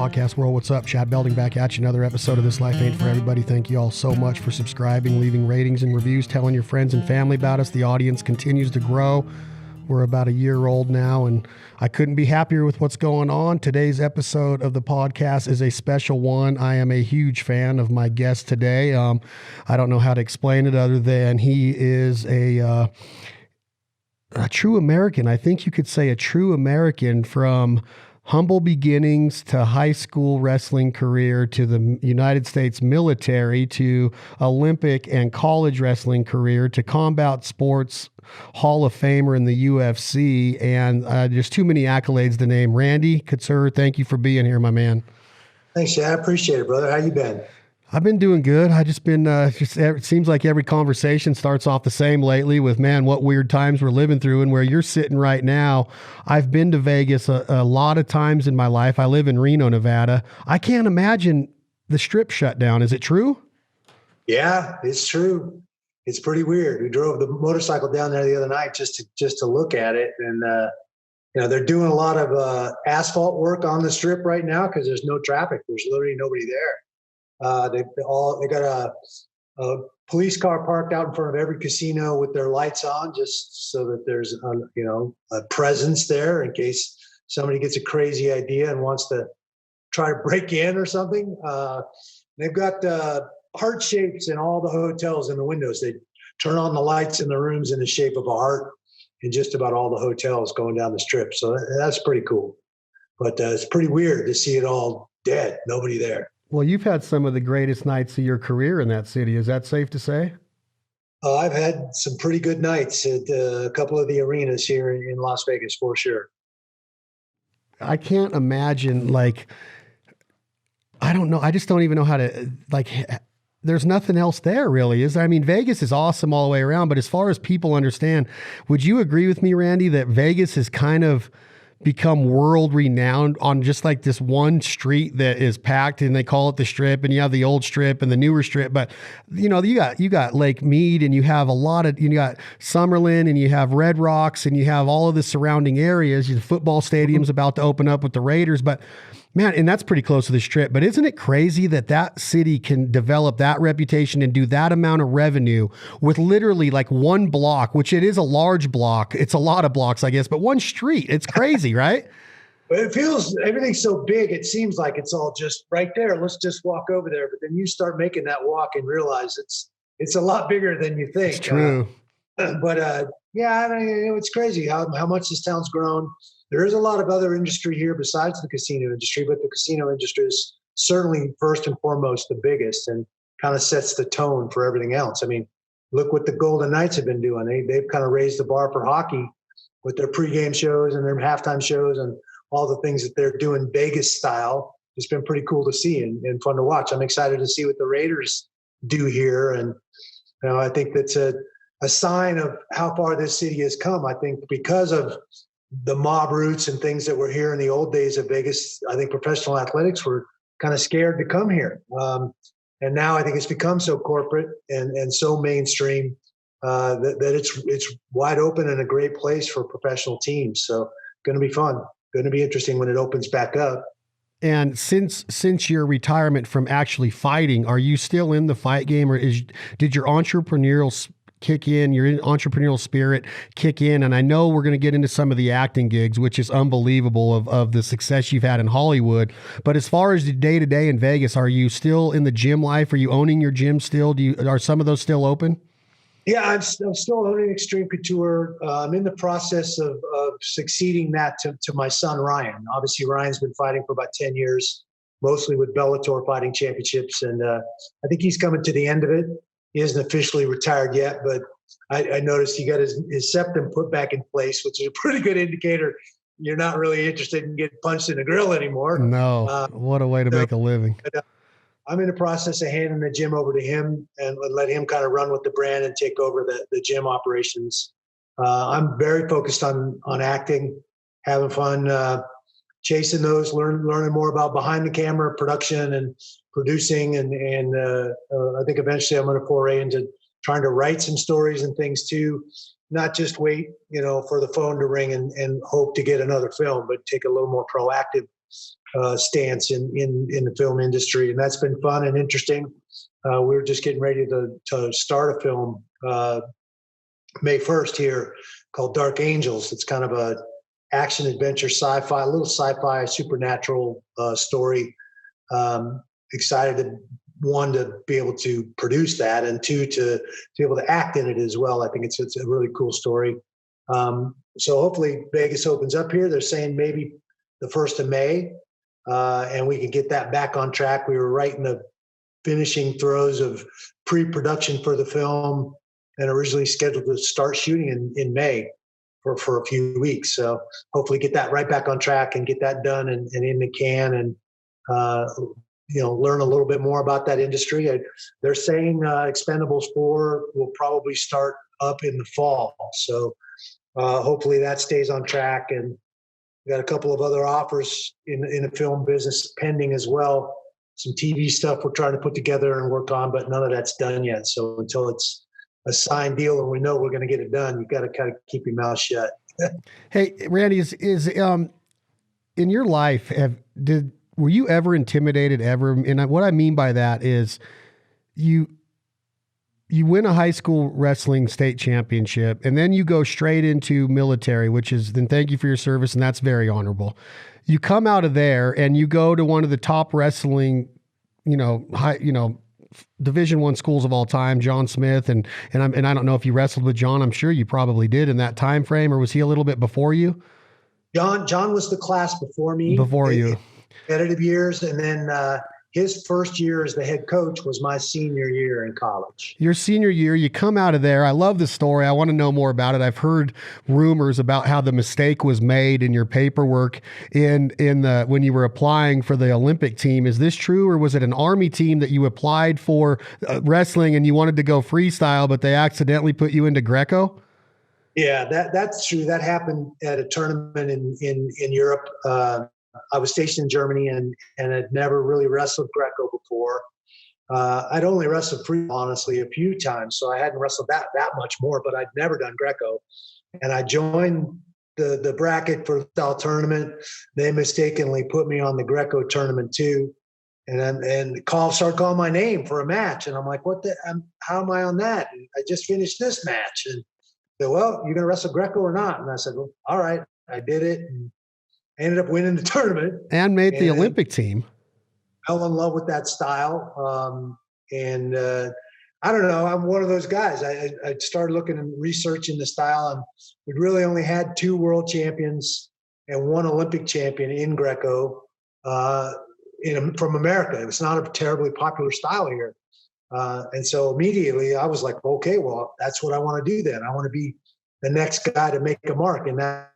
podcast world. What's up? Chad Belding back at you. Another episode of This Life Ain't For Everybody. Thank you all so much for subscribing, leaving ratings and reviews, telling your friends and family about us. The audience continues to grow. We're about a year old now, and I couldn't be happier with what's going on. Today's episode of the podcast is a special one. I am a huge fan of my guest today. I don't know how to explain it other than he is a true American. I think you could say a true American, from humble beginnings to high school wrestling career to the United States military to Olympic and college wrestling career to combat sports Hall of Famer in the UFC. And there's too many accolades to name. Randy Couture, thank you for being here, my man. Thanks, Chad. I appreciate it, brother. How you been? I've been doing good. I just been, it seems like every conversation starts off the same lately with, man, what weird times we're living through. And where you're sitting right now, I've been to Vegas a lot of times in my life. I live in Reno, Nevada. I can't imagine the Strip shut down. Is it true? Yeah, it's true. It's pretty weird. We drove the motorcycle down there the other night just to look at it. And, they're doing a lot of asphalt work on the Strip right now because there's no traffic. There's literally nobody there. They got a police car parked out in front of every casino with their lights on, just so that there's a presence there in case somebody gets a crazy idea and wants to try to break in or something. They've got heart shapes in all the hotels in the windows. They turn on the lights in the rooms in the shape of a heart in just about all the hotels going down the Strip. So that's pretty cool. But it's pretty weird to see it all dead, nobody there. Well, you've had some of the greatest nights of your career in that city. Is that safe to say? I've had some pretty good nights at a couple of the arenas here in Las Vegas, for sure. I can't imagine, I don't know. I just don't even know how to, there's nothing else there really, is there? I mean, Vegas is awesome all the way around, but as far as people understand, would you agree with me, Randy, that Vegas is kind of become world renowned on just like this one street that is packed, and they call it the Strip, and you have the old Strip and the newer Strip, but you got Lake Mead, and you have you got Summerlin, and you have Red Rocks, and you have all of the surrounding areas. The football stadium's about to open up with the Raiders, but man, and that's pretty close to the Strip. But isn't it crazy that city can develop that reputation and do that amount of revenue with literally like one block, which it is a large block. It's a lot of blocks, I guess, but one street. It's crazy, right? Well, it feels, everything's so big, it seems like it's all just right there. Let's just walk over there. But then you start making that walk and realize it's a lot bigger than you think. It's true. It's crazy how much this town's grown. There is a lot of other industry here besides the casino industry, but the casino industry is certainly first and foremost the biggest and kind of sets the tone for everything else. I mean, look what the Golden Knights have been doing. They've kind of raised the bar for hockey with their pregame shows and their halftime shows and all the things that they're doing Vegas style. It's been pretty cool to see and fun to watch. I'm excited to see what the Raiders do here. And I think that's a sign of how far this city has come. I think because of the mob roots and things that were here in the old days of Vegas, I think professional athletics were kind of scared to come here. And now I think it's become so corporate and so mainstream that it's wide open and a great place for professional teams. So going to be fun, going to be interesting when it opens back up. And since your retirement from actually fighting, are you still in the fight game, or did your entrepreneurial kick in, your entrepreneurial spirit kick in? And I know we're going to get into some of the acting gigs, which is unbelievable of the success you've had in Hollywood. But as far as the day-to-day in Vegas, are you still in the gym life? Are you owning your gym still? Are some of those still open? Yeah, I'm still owning Xtreme Couture. I'm in the process of succeeding that to my son, Ryan. Obviously, Ryan's been fighting for about 10 years, mostly with Bellator fighting championships. And I think he's coming to the end of it. He isn't officially retired yet, but I noticed he got his septum put back in place, which is a pretty good indicator you're not really interested in getting punched in the grill anymore. No, what a way to make a living. But, I'm in the process of handing the gym over to him and let him kind of run with the brand and take over the gym operations. I'm very focused on acting, having fun, chasing those, learning more about behind the camera production and producing. And I think eventually I'm going to foray into trying to write some stories and things too, not just wait, for the phone to ring and hope to get another film, but take a little more proactive stance in the film industry, and that's been fun and interesting. We were just getting ready to start a film May 1st here called Dark Angels. It's kind of a action adventure a little sci-fi supernatural story. Excited to, one, to be able to produce that, and two, to be able to act in it as well. I think it's a really cool story. So hopefully Vegas opens up here. They're saying maybe the 1st of May, and we can get that back on track. We were right in the finishing throes of pre-production for the film, and originally scheduled to start shooting in May for a few weeks. So hopefully get that right back on track and get that done and in the can, and learn a little bit more about that industry. They're saying Expendables 4 will probably start up in the fall. So hopefully that stays on track. And we got a couple of other offers in the film business pending as well. Some TV stuff we're trying to put together and work on, but none of that's done yet. So until it's a signed deal and we know we're going to get it done, you've got to kind of keep your mouth shut. Hey, Randy, is in your life, were you ever intimidated ever? And what I mean by that is you win a high school wrestling state championship, and then you go straight into military, which is, then thank you for your service, and that's very honorable. You come out of there and you go to one of the top wrestling, Division I schools of all time, John Smith, and I don't know if you wrestled with John. I'm sure you probably did in that time frame, or was he a little bit before you? John was the class before me. Before you. Competitive years, and then his first year as the head coach was my senior year in college. Your senior year, you come out of there. I love the story. I want to know more about it. I've heard rumors about how the mistake was made in your paperwork when you were applying for the Olympic team. Is this true, or was it an Army team that you applied for wrestling and you wanted to go freestyle, but they accidentally put you into Greco? Yeah, that's true. That happened at a tournament in Europe. I was stationed in Germany and had never really wrestled Greco before. I'd only wrestled free, honestly, a few times, so I hadn't wrestled that much more, but I'd never done Greco. And I joined the bracket for the style tournament. They mistakenly put me on the Greco tournament too, and started calling my name for a match. And I'm like, how am I on that? And I just finished this match. And they said, well, you're going to wrestle Greco or not? And I said, well, all right. I did it. And I ended up winning the tournament and made the Olympic team. Fell in love with that style. I don't know. I'm one of those guys. I started looking and researching the style, and we really only had 2 world champions and 1 Olympic champion in Greco from America. It's not a terribly popular style here. And so immediately I was like, okay, well, that's what I want to do then. I want to be the next guy to make a mark in that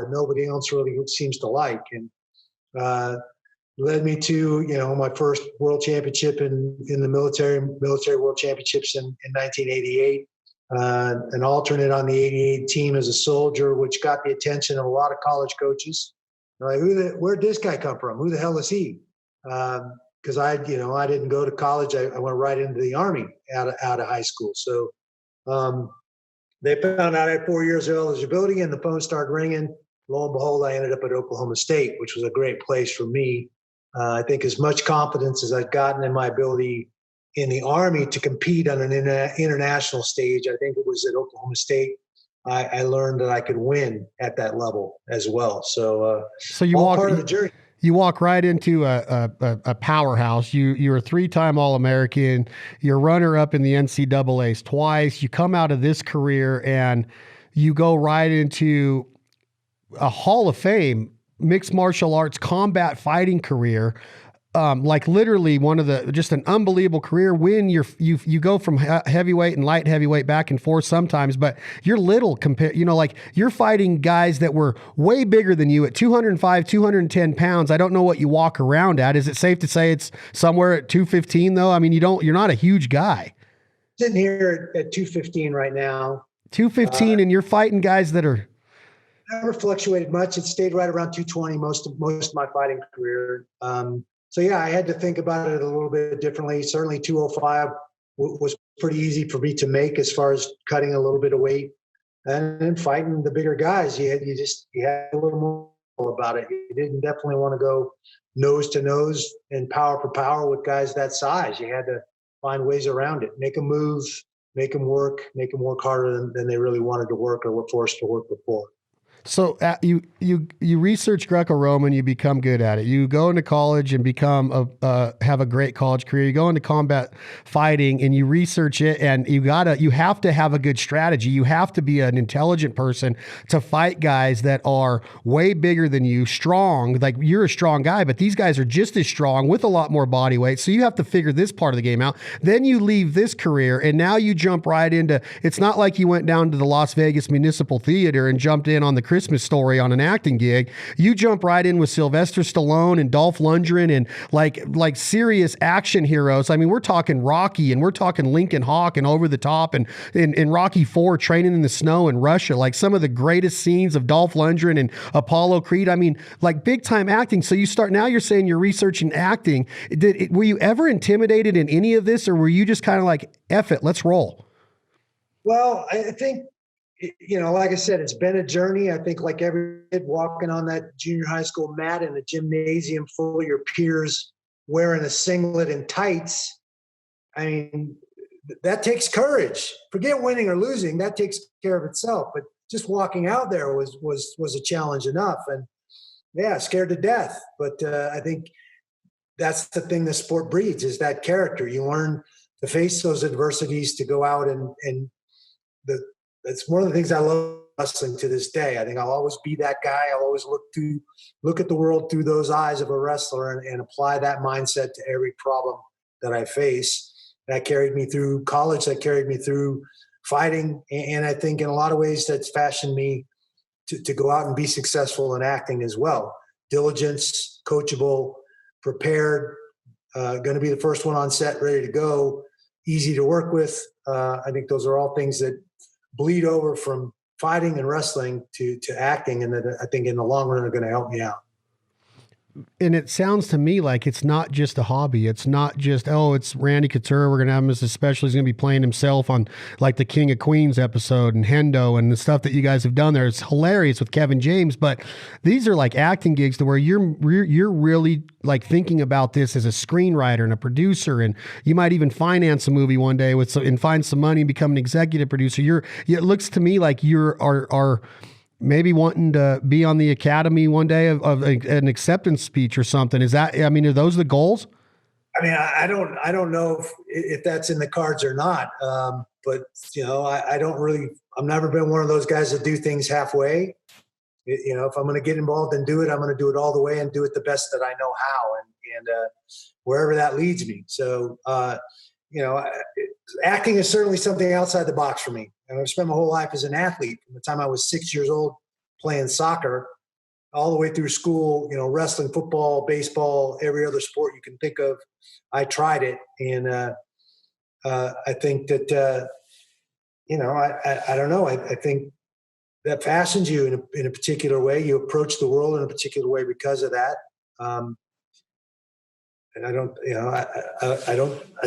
nobody else really seems to like. And led me to, my first world championship in the military world championships in 1988, an alternate on the 88 team as a soldier, which got the attention of a lot of college coaches. They're like, where'd this guy come from? Who the hell is he? Because I didn't go to college. I went right into the Army out of high school. So they found out I had 4 years of eligibility, and the phone started ringing. Lo and behold, I ended up at Oklahoma State, which was a great place for me. I think as much confidence as I'd gotten in my ability in the Army to compete on an international stage, I think it was at Oklahoma State, I learned that I could win at that level as well. So you all part of the journey. You walk right into a powerhouse. You're a 3-time All-American. You're runner-up in the NCAAs twice. You come out of this career and you go right into a Hall of Fame mixed martial arts combat fighting career. Like literally just an unbelievable career when you go from heavyweight and light heavyweight back and forth sometimes, but you're little compared, like you're fighting guys that were way bigger than you at 205, 210 pounds. I don't know what you walk around at. Is it safe to say it's somewhere at 215 though? I mean, you're not a huge guy. Sitting here at 215 right now. 215 and you're fighting guys that are never fluctuated much. It stayed right around 220 most of my fighting career. So yeah, I had to think about it a little bit differently. Certainly 205 was pretty easy for me to make as far as cutting a little bit of weight. And then fighting the bigger guys, you had a little more about it. You didn't definitely want to go nose to nose and power for power with guys that size. You had to find ways around it, make them move, make them work harder than they really wanted to work or were forced to work before. So you research Greco-Roman, you become good at it. You go into college and become have a great college career. You go into combat fighting and you research it, and you have to have a good strategy. You have to be an intelligent person to fight guys that are way bigger than you, strong. Like, you're a strong guy, but these guys are just as strong with a lot more body weight. So you have to figure this part of the game out. Then you leave this career and now you jump right into, it's not like you went down to the Las Vegas Municipal Theater and jumped in on the Christmas Story on an acting gig. You jump right in with Sylvester Stallone and Dolph Lundgren and like serious action heroes. I mean, we're talking Rocky and we're talking Lincoln Hawk and Over the Top and in Rocky IV, training in the snow in Russia, like some of the greatest scenes of Dolph Lundgren and Apollo Creed. I mean, like big time acting. So now you're saying you're researching acting. Were you ever intimidated in any of this, or were you just kind of like, F it, let's roll? Well, I think, like I said, it's been a journey. I think like every kid walking on that junior high school mat in a gymnasium full of your peers wearing a singlet and tights. I mean, that takes courage. Forget winning or losing. That takes care of itself. But just walking out there was a challenge enough. And yeah, scared to death. But I think that's the thing the sport breeds, is that character. You learn to face those adversities, to go out and that's one of the things I love wrestling to this day. I think I'll always be that guy. I'll always look at the world through those eyes of a wrestler and apply that mindset to every problem that I face. That carried me through college. That carried me through fighting. And I think in a lot of ways that's fashioned me to go out and be successful in acting as well. Diligence, coachable, prepared, going to be the first one on set, ready to go, easy to work with. I think those are all things that bleed over from fighting and wrestling to acting, and that I think in the long run are going to help me out. And it sounds to me like it's not just a hobby. It's not just, it's Randy Couture, we're going to have him as a special. He's going to be playing himself on like the King of Queens episode and Hendo and the stuff that you guys have done there. It's hilarious with Kevin James, but these are like acting gigs to where you're really like thinking about this as a screenwriter and a producer, and you might even finance a movie one day and find some money and become an executive producer. It looks to me like are maybe wanting to be on the Academy one day of an acceptance speech or something. Are those the goals? I mean, I don't know if that's in the cards or not. But I've never been one of those guys that do things halfway. If I'm going to get involved and do it, I'm going to do it all the way and do it the best that I know how, and wherever that leads me. So, acting is certainly something outside the box for me. And I've spent my whole life as an athlete, from the time I was 6 years old playing soccer all the way through school, wrestling, football, baseball, every other sport you can think of. I tried it. And I think that, I don't know. I think that fashions you in a particular way. You approach the world in a particular way because of that. And I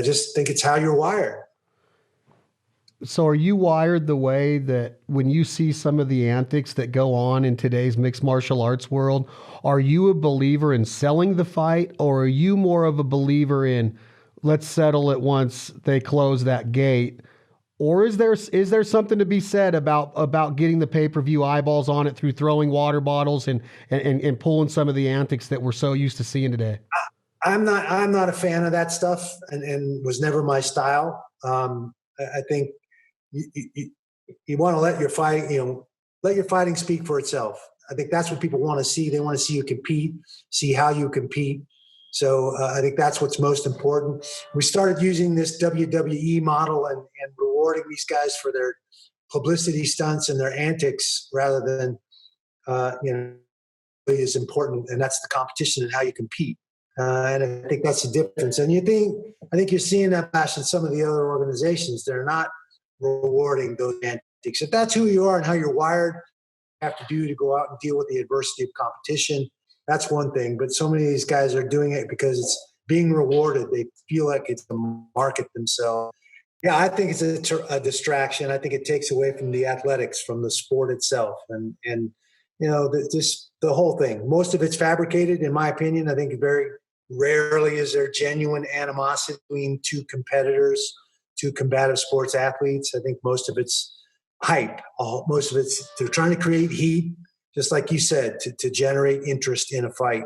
just think it's how you're wired. So are you wired the way that when you see some of the antics that go on in today's mixed martial arts world, are you a believer in selling the fight, or are you more of a believer in let's settle it once they close that gate? Or is there something to be said about getting the pay-per-view eyeballs on it through throwing water bottles and pulling some of the antics that we're so used to seeing today? I'm not a fan of that stuff, and was never my style. I think you want to let your fighting speak for itself. I think that's what people want to see. They want to see you compete, see how you compete. So I think that's what's most important. We started using this WWE model and rewarding these guys for their publicity stunts and their antics rather than, is important. And that's the competition and how you compete. And I think that's the difference. And I think you're seeing that passion in some of the other organizations. They're not rewarding those antics. If that's who you are and how you're wired, you have to do to go out and deal with the adversity of competition. That's one thing. But so many of these guys are doing it because it's being rewarded. They feel like it's to market themselves. Yeah, I think it's a distraction. I think it takes away from the athletics, from the sport itself. And just the whole thing. Most of it's fabricated, in my opinion. I think very rarely is there genuine animosity between two competitors, two combative sports athletes. I think most of it's hype. Most of it's they're trying to create heat, just like you said, to generate interest in a fight.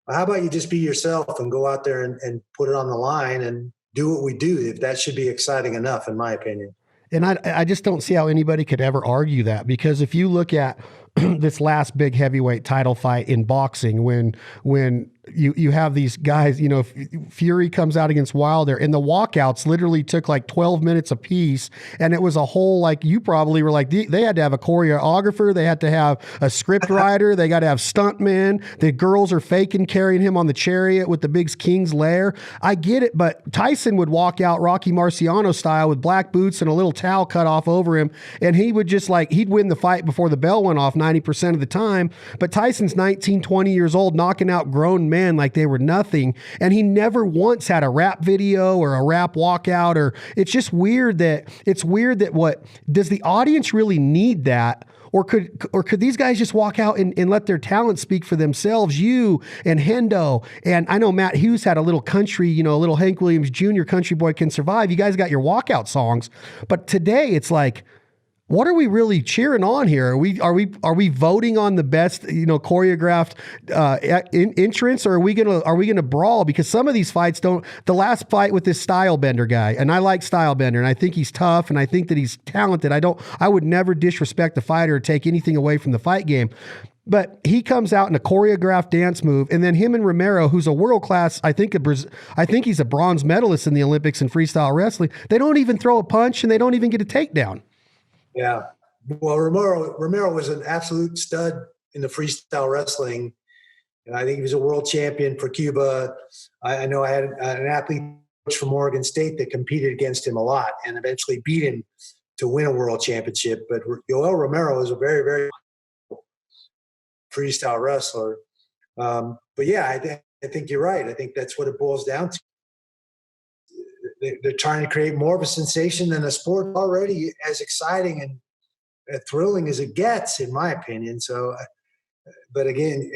How about you just be yourself and go out there and put it on the line and do what we do? If that should be exciting enough, in my opinion. And I just don't see how anybody could ever argue that, because if you look at this last big heavyweight title fight in boxing, when you have these guys, Fury comes out against Wilder, and the walkouts literally took like 12 minutes a piece. And it was a whole, like, you probably were like, they had to have a choreographer. They had to have a script writer. They got to have stuntmen. The girls are faking carrying him on the chariot with the big King's Lair. I get it. But Tyson would walk out Rocky Marciano style with black boots and a little towel cut off over him. And he would just he'd win the fight before the bell went off 90% of the time. But Tyson's 19, 20 years old, knocking out grown men like they were nothing. And he never once had a rap video or a rap walkout, or it's just weird that what does the audience really need that? Or could these guys just walk out and let their talent speak for themselves? You and Hendo, and I know Matt Hughes had a little country, a little Hank Williams Jr. Country Boy Can Survive. You guys got your walkout songs, but today it's like, what are we really cheering on here? Are we voting on the best, choreographed entrance, or are we gonna brawl? Because some of these fights don't. The last fight with this Stylebender guy, and I like Stylebender, and I think he's tough, and I think that he's talented. I would never disrespect the fighter or take anything away from the fight game. But he comes out in a choreographed dance move, and then him and Romero, who's a world class, I think he's a bronze medalist in the Olympics in freestyle wrestling. They don't even throw a punch, and they don't even get a takedown. Yeah. Well, Romero was an absolute stud in the freestyle wrestling. And I think he was a world champion for Cuba. I know I had an athlete from Oregon State that competed against him a lot and eventually beat him to win a world championship. But Yoel Romero is a very, very freestyle wrestler. But yeah, I think you're right. I think that's what it boils down to. They're trying to create more of a sensation than a sport already as exciting and thrilling as it gets, in my opinion. So, but again,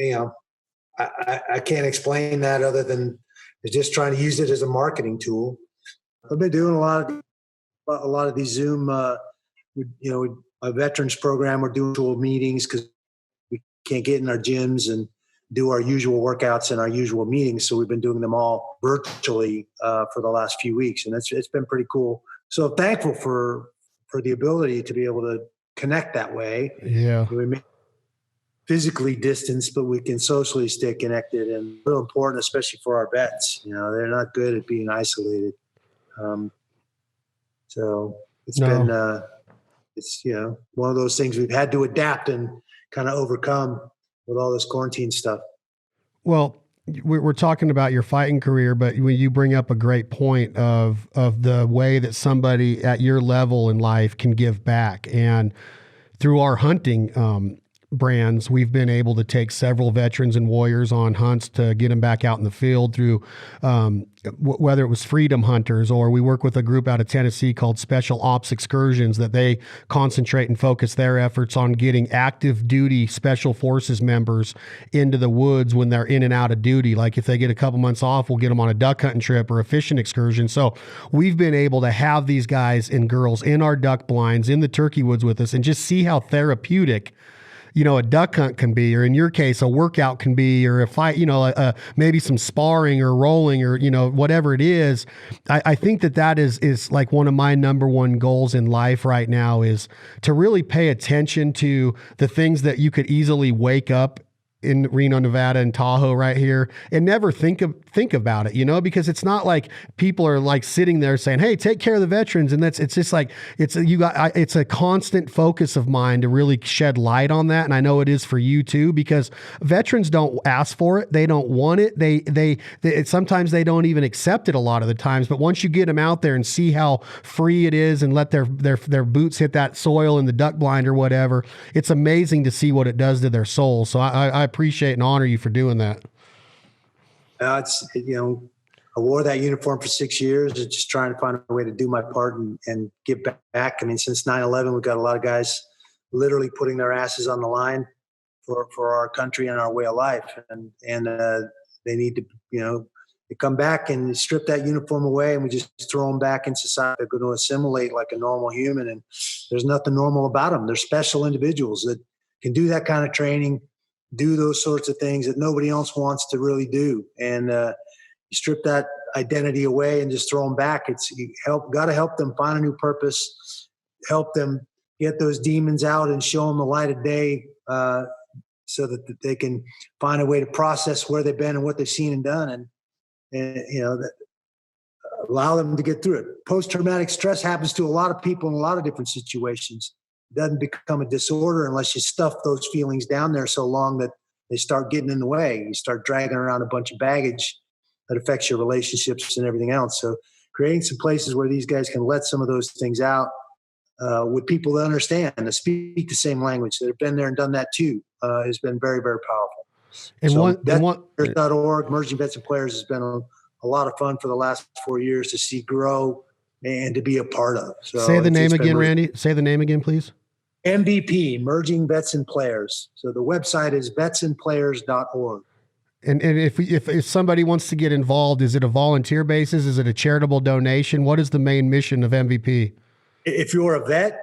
I can't explain that other than they're just trying to use it as a marketing tool. I've been doing a lot of these Zoom, a veterans program. We're doing virtual meetings because we can't get in our gyms and do our usual workouts and our usual meetings. So we've been doing them all virtually for the last few weeks. And it's been pretty cool. So thankful for the ability to be able to connect that way. Yeah. We may physically distance, but we can socially stay connected, and real important, especially for our vets. They're not good at being isolated. So it's been, it's, one of those things we've had to adapt and kind of overcome with all this quarantine stuff. Well, we're talking about your fighting career, but when you bring up a great point of the way that somebody at your level in life can give back, and through our hunting brands, we've been able to take several veterans and warriors on hunts to get them back out in the field through whether it was Freedom Hunters, or we work with a group out of Tennessee called Special Ops Excursions that they concentrate and focus their efforts on getting active duty special forces members into the woods when they're in and out of duty. Like if they get a couple months off, we'll get them on a duck hunting trip or a fishing excursion. So we've been able to have these guys and girls in our duck blinds in the turkey woods with us and just see how therapeutic a duck hunt can be, or in your case, a workout can be, or a fight, maybe some sparring or rolling or, whatever it is. I think that is like one of my number one goals in life right now, is to really pay attention to the things that you could easily wake up in Reno, Nevada, and Tahoe right here and never think about it, because it's not like people are like sitting there saying, "Hey, take care of the veterans." And it's just like, it's a constant focus of mine to really shed light on that. And I know it is for you too, because veterans don't ask for it. They don't want it. They sometimes they don't even accept it a lot of the times, but once you get them out there and see how free it is and let their boots hit that soil in the duck blind or whatever, it's amazing to see what it does to their soul. So I appreciate and honor you for doing that. I wore that uniform for 6 years, just trying to find a way to do my part and give back. I mean, since 9/11, we've got a lot of guys literally putting their asses on the line for our country and our way of life. And they need to, they come back and strip that uniform away, and we just throw them back in society. They're going to assimilate like a normal human, and there's nothing normal about them. They're special individuals that can do that kind of training, do those sorts of things that nobody else wants to really do. And you strip that identity away and just throw them back. Got to help them find a new purpose, help them get those demons out and show them the light of day, so that they can find a way to process where they've been and what they've seen and done, and allow them to get through it. Post-traumatic stress happens to a lot of people in a lot of different situations. It doesn't become a disorder unless you stuff those feelings down there so long that they start getting in the way. You start dragging around a bunch of baggage that affects your relationships and everything else. So creating some places where these guys can let some of those things out with people that understand, that speak the same language, that have been there and done that too, has been very, very powerful. And so one, Emerging Vets and Players has been a lot of fun for the last 4 years to see grow and to be a part of. So say the name again, Randy. Say the name again, please. MVP, Emerging Vets and Players. So the website is vetsandplayers.org. And if somebody wants to get involved, is it a volunteer basis? Is it a charitable donation? What is the main mission of MVP? If you're a vet,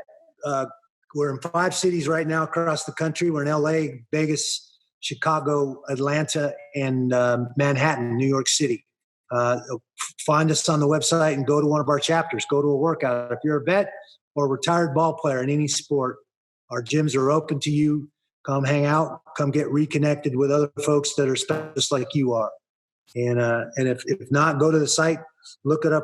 we're in 5 cities right now across the country. We're in LA, Vegas, Chicago, Atlanta, and Manhattan, New York City. Find us on the website and go to one of our chapters. Go to a workout. If you're a vet or a retired ball player in any sport, our gyms are open to you. Come hang out. Come get reconnected with other folks that are just like you are. And if not, go to the site, look up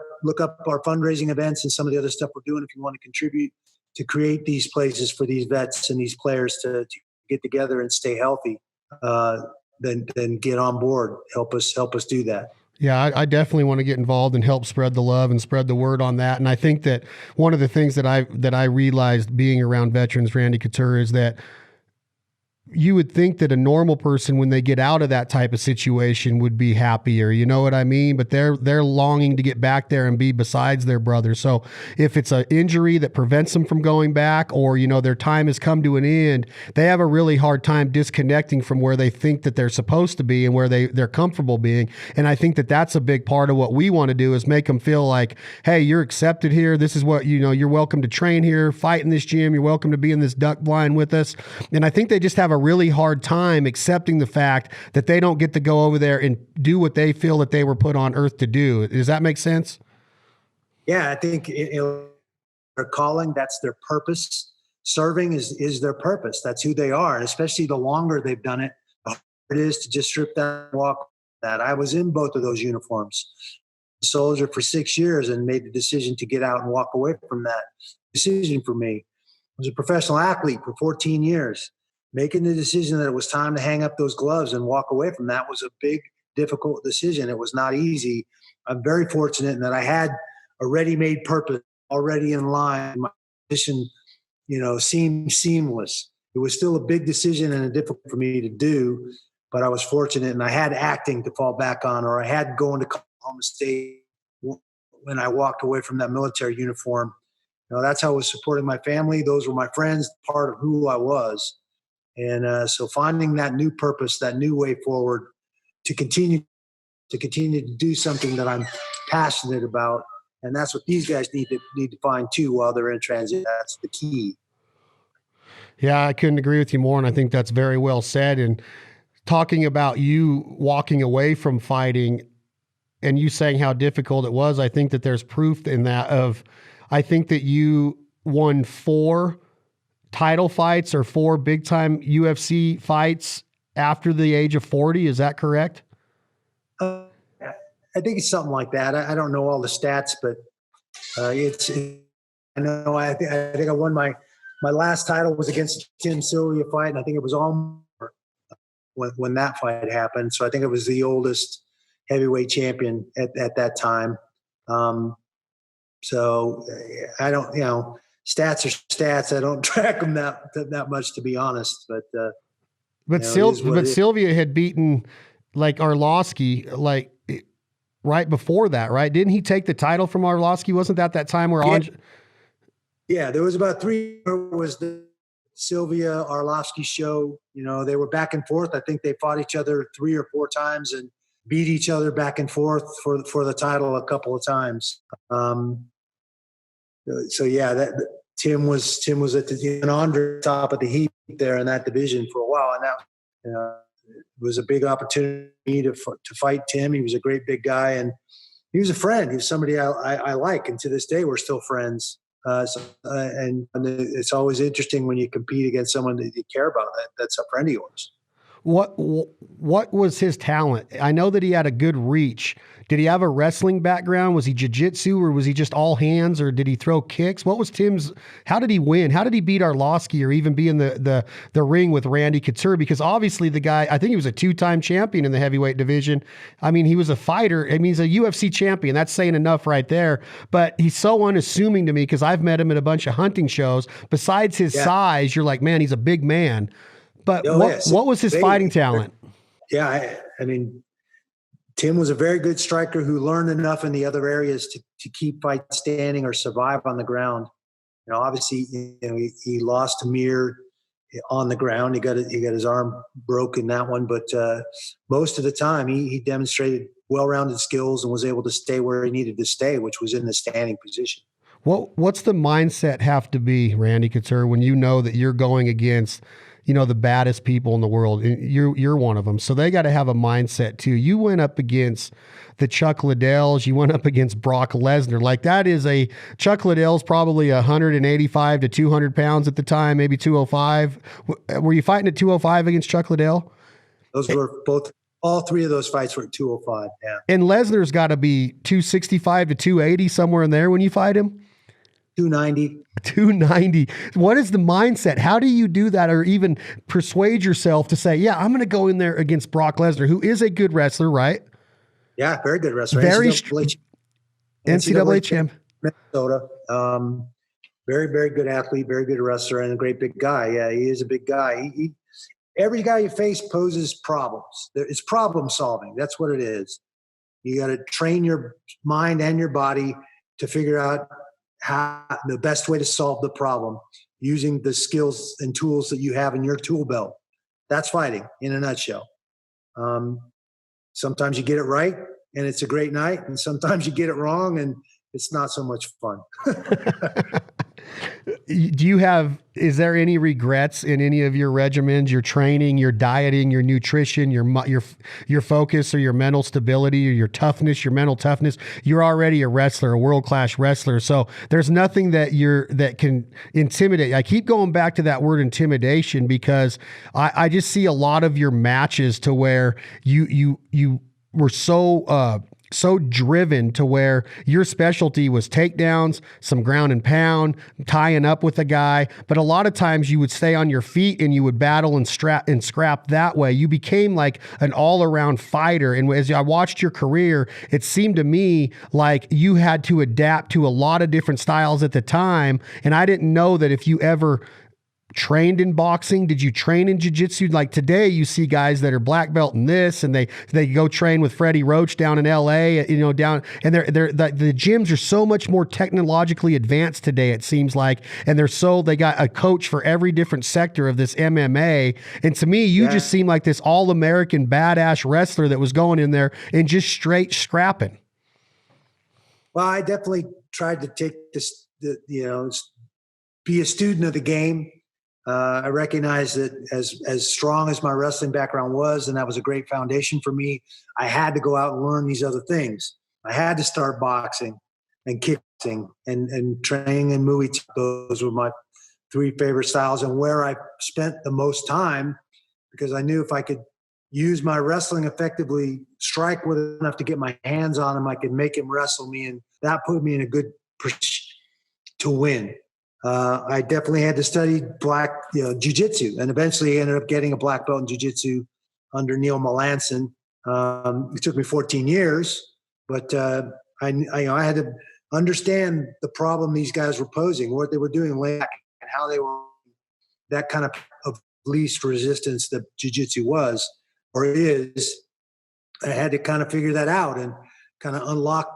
our fundraising events and some of the other stuff we're doing if you want to contribute to create these places for these vets and these players to get together and stay healthy. Then get on board. Help us do that. Yeah, I definitely want to get involved and help spread the love and spread the word on that. And I think that one of the things that I realized being around veterans, Randy Couture, is that you would think that a normal person, when they get out of that type of situation, would be happier. You know what I mean? But they're longing to get back there and be besides their brother. So if it's an injury that prevents them from going back, or, their time has come to an end, they have a really hard time disconnecting from where they think that they're supposed to be and where they're comfortable being. And I think that that's a big part of what we want to do, is make them feel like, hey, you're accepted here. This is what, you're welcome to train here, fight in this gym. You're welcome to be in this duck blind with us. And I think they just have a really hard time accepting the fact that they don't get to go over there and do what they feel that they were put on earth to do. Does that make sense? Yeah, I think their calling, that's their purpose. Serving is their purpose. That's who they are. And especially the longer they've done it, the harder it is to just strip that and walk that. I was in both of those uniforms. A soldier for 6 years and made the decision to get out and walk away from that decision for me. I was a professional athlete for 14 years. Making the decision that it was time to hang up those gloves and walk away from that was a big, difficult decision. It was not easy. I'm very fortunate in that I had a ready-made purpose already in line. My position, seemed seamless. It was still a big decision and difficult for me to do, but I was fortunate, and I had acting to fall back on, or I had going to Oklahoma State when I walked away from that military uniform. That's how I was supporting my family. Those were my friends, part of who I was. And so finding that new purpose, that new way forward to continue to do something that I'm passionate about. And that's what these guys need to find too while they're in transit. That's the key. Yeah, I couldn't agree with you more. And I think that's very well said. And talking about you walking away from fighting and you saying how difficult it was, I think that there's proof in that I think that you won 4 title fights or 4 big time UFC fights after the age of 40. Is that correct? I think it's something like that. I don't know all the stats, but I think I won my last title was against Tim Sylvia fight. And I think it was all when that fight happened. So I think it was the oldest heavyweight champion at that time. So I don't, stats are stats. I don't track them that much, to be honest. But Sylvia had beaten like Arlovsky right before that, right? Didn't he take the title from Arlovsky? Wasn't that time where Yeah, there was about 3 was Sylvia Arlovsky's show. You know, they were back and forth. I think they fought each other 3 or 4 times and beat each other back and forth for the title a couple of times. So yeah, Tim was at the and Andre top of the heap there in that division for a while, and that was a big opportunity to fight Tim. He was a great big guy, and he was a friend. He was somebody I like, and to this day we're still friends. And it's always interesting when you compete against someone that you care about. That's a friend of yours. What was his talent? I know that he had a good reach. Did he have a wrestling background? Was he jiu-jitsu, or was he just all hands, or did he throw kicks? What was Tim's? How did he win? How did he beat Arlovsky or even be in the ring with Randy Couture? Because obviously the guy, I think he was a 2-time champion in the heavyweight division. I mean, he was a fighter. I mean, he's a UFC champion. That's saying enough right there. But he's so unassuming to me because I've met him at a bunch of hunting shows. Besides his size, you're like, man, he's a big man. But what was his fighting talent? Yeah, I mean, Tim was a very good striker who learned enough in the other areas to keep fights standing or survive on the ground. You know, obviously, he lost to Mir on the ground. He got his arm broke in that one, but most of the time he demonstrated well-rounded skills and was able to stay where he needed to stay, which was in the standing position. What's the mindset have to be, Randy Couture, when you know that you're going against, you know, the baddest people in the world? You're one of them. So they got to have a mindset too. You went up against the Chuck Liddells. You went up against Brock Lesnar. Like, that is Chuck Liddell's probably 185 to 200 pounds at the time, maybe 205. Were you fighting at 205 against Chuck Liddell? Those were all 3 of those fights were at 205. Yeah. And Lesnar's got to be 265 to 280, somewhere in there when you fight him. 290. What is the mindset? How do you do that, or even persuade yourself to say, yeah, I'm going to go in there against Brock Lesnar, who is a good wrestler, right? Yeah, very good wrestler. NCAA champ. Minnesota. Very, very good athlete, very good wrestler, and a great big guy. Yeah, he is a big guy. Every guy you face poses problems. It's problem solving. That's what it is. You got to train your mind and your body to figure out how the best way to solve the problem using the skills and tools that you have in your tool belt. That's fighting in a nutshell. Sometimes you get it right and it's a great night, and sometimes you get it wrong and it's not so much fun. Is there any regrets in any of your regimens, your training, your dieting, your nutrition, your focus, or your mental stability, or your toughness, your mental toughness? You're already a wrestler, a world-class wrestler. So there's nothing that can intimidate. I keep going back to that word intimidation because I just see a lot of your matches to where you were so driven to where your specialty was takedowns, some ground and pound, tying up with a guy. But a lot of times you would stay on your feet and you would battle and scrap that way. You became like an all-around fighter. And as I watched your career, it seemed to me like you had to adapt to a lot of different styles at the time. And I didn't know that if you ever trained in boxing. Did you train in jiu-jitsu? Like today you see guys that are black belt in this, and they go train with Freddie Roach down in LA, and the gyms are so much more technologically advanced today, it seems like. And they got a coach for every different sector of this MMA. And to me, you just seem like this all-American badass wrestler that was going in there and just straight scrapping. Well, I definitely tried to take this, be a student of the game. I recognize that as strong as my wrestling background was, and that was a great foundation for me, I had to go out and learn these other things. I had to start boxing and kickboxing and training in Muay Thai. Those were my 3 favorite styles, and where I spent the most time, because I knew if I could use my wrestling effectively, strike with enough to get my hands on him, I could make him wrestle me, and that put me in a good position to win. I definitely had to study jiu-jitsu, and eventually ended up getting a black belt in jiu-jitsu under Neil Melanson. It took me 14 years, but I had to understand the problem these guys were posing, what they were doing, and how they were, that kind of least resistance that jiu-jitsu was or is. I had to kind of figure that out and kind of unlock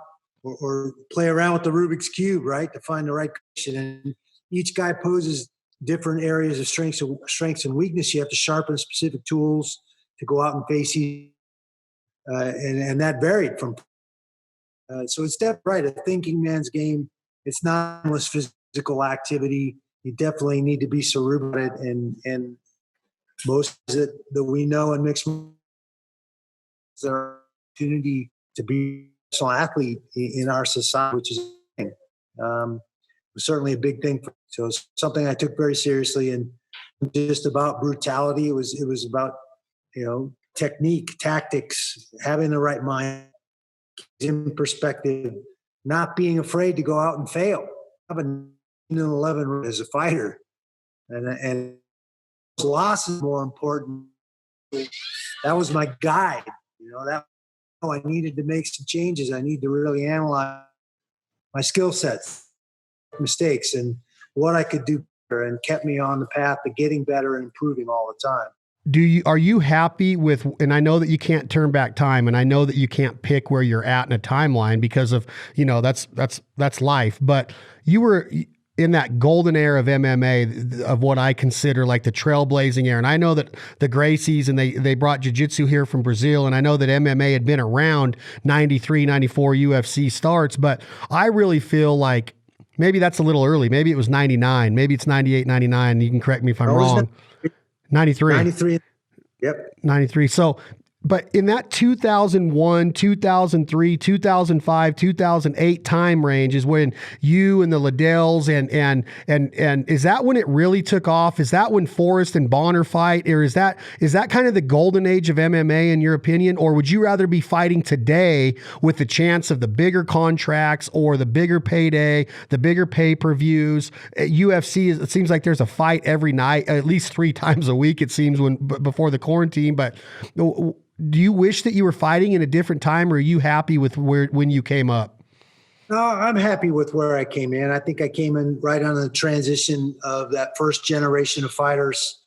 or play around with the Rubik's Cube, right, to find the right position. And each guy poses different areas of strengths and weakness. You have to sharpen specific tools to go out and face each, and that varied from. So it's definitely right. A thinking man's game. It's not endless physical activity. You definitely need to be cerebral, and most that we know in mixed martial arts, their opportunity to be a professional athlete in our society, which is certainly a big thing. So it's something I took very seriously, and just about brutality. It was about, technique, tactics, having the right mind in perspective, not being afraid to go out and fail. I have an 11 as a fighter, and loss is more important. That was my guide. I needed to make some changes. I need to really analyze my skill sets, mistakes, and what I could do better, and kept me on the path to getting better and improving all the time. Are you happy with, and I know that you can't turn back time, and I know that you can't pick where you're at in a timeline because of, that's life, but you were in that golden era of MMA, of what I consider like the trailblazing era. And I know that the Gracies, and they brought jiu-jitsu here from Brazil. And I know that MMA had been around 93, 94 UFC starts, but I really feel like maybe that's a little early. Maybe it was 99, maybe it's 98, 99. You can correct me if I'm wrong. 93. 93. Yep. 93. So, but in that 2001, 2003, 2005, 2008 time range is when you and the Liddells and is that when it really took off? Is that when Forrest and Bonner fight? Or is that kind of the golden age of MMA in your opinion? Or would you rather be fighting today with the chance of the bigger contracts or the bigger payday, the bigger pay-per-views? At UFC, it seems like there's a fight every night, at least 3 times a week, it seems, before the quarantine. But do you wish that you were fighting in a different time, or are you happy with when you came up? No, I'm happy with where I came in. I think I came in right on the transition of that first generation of fighters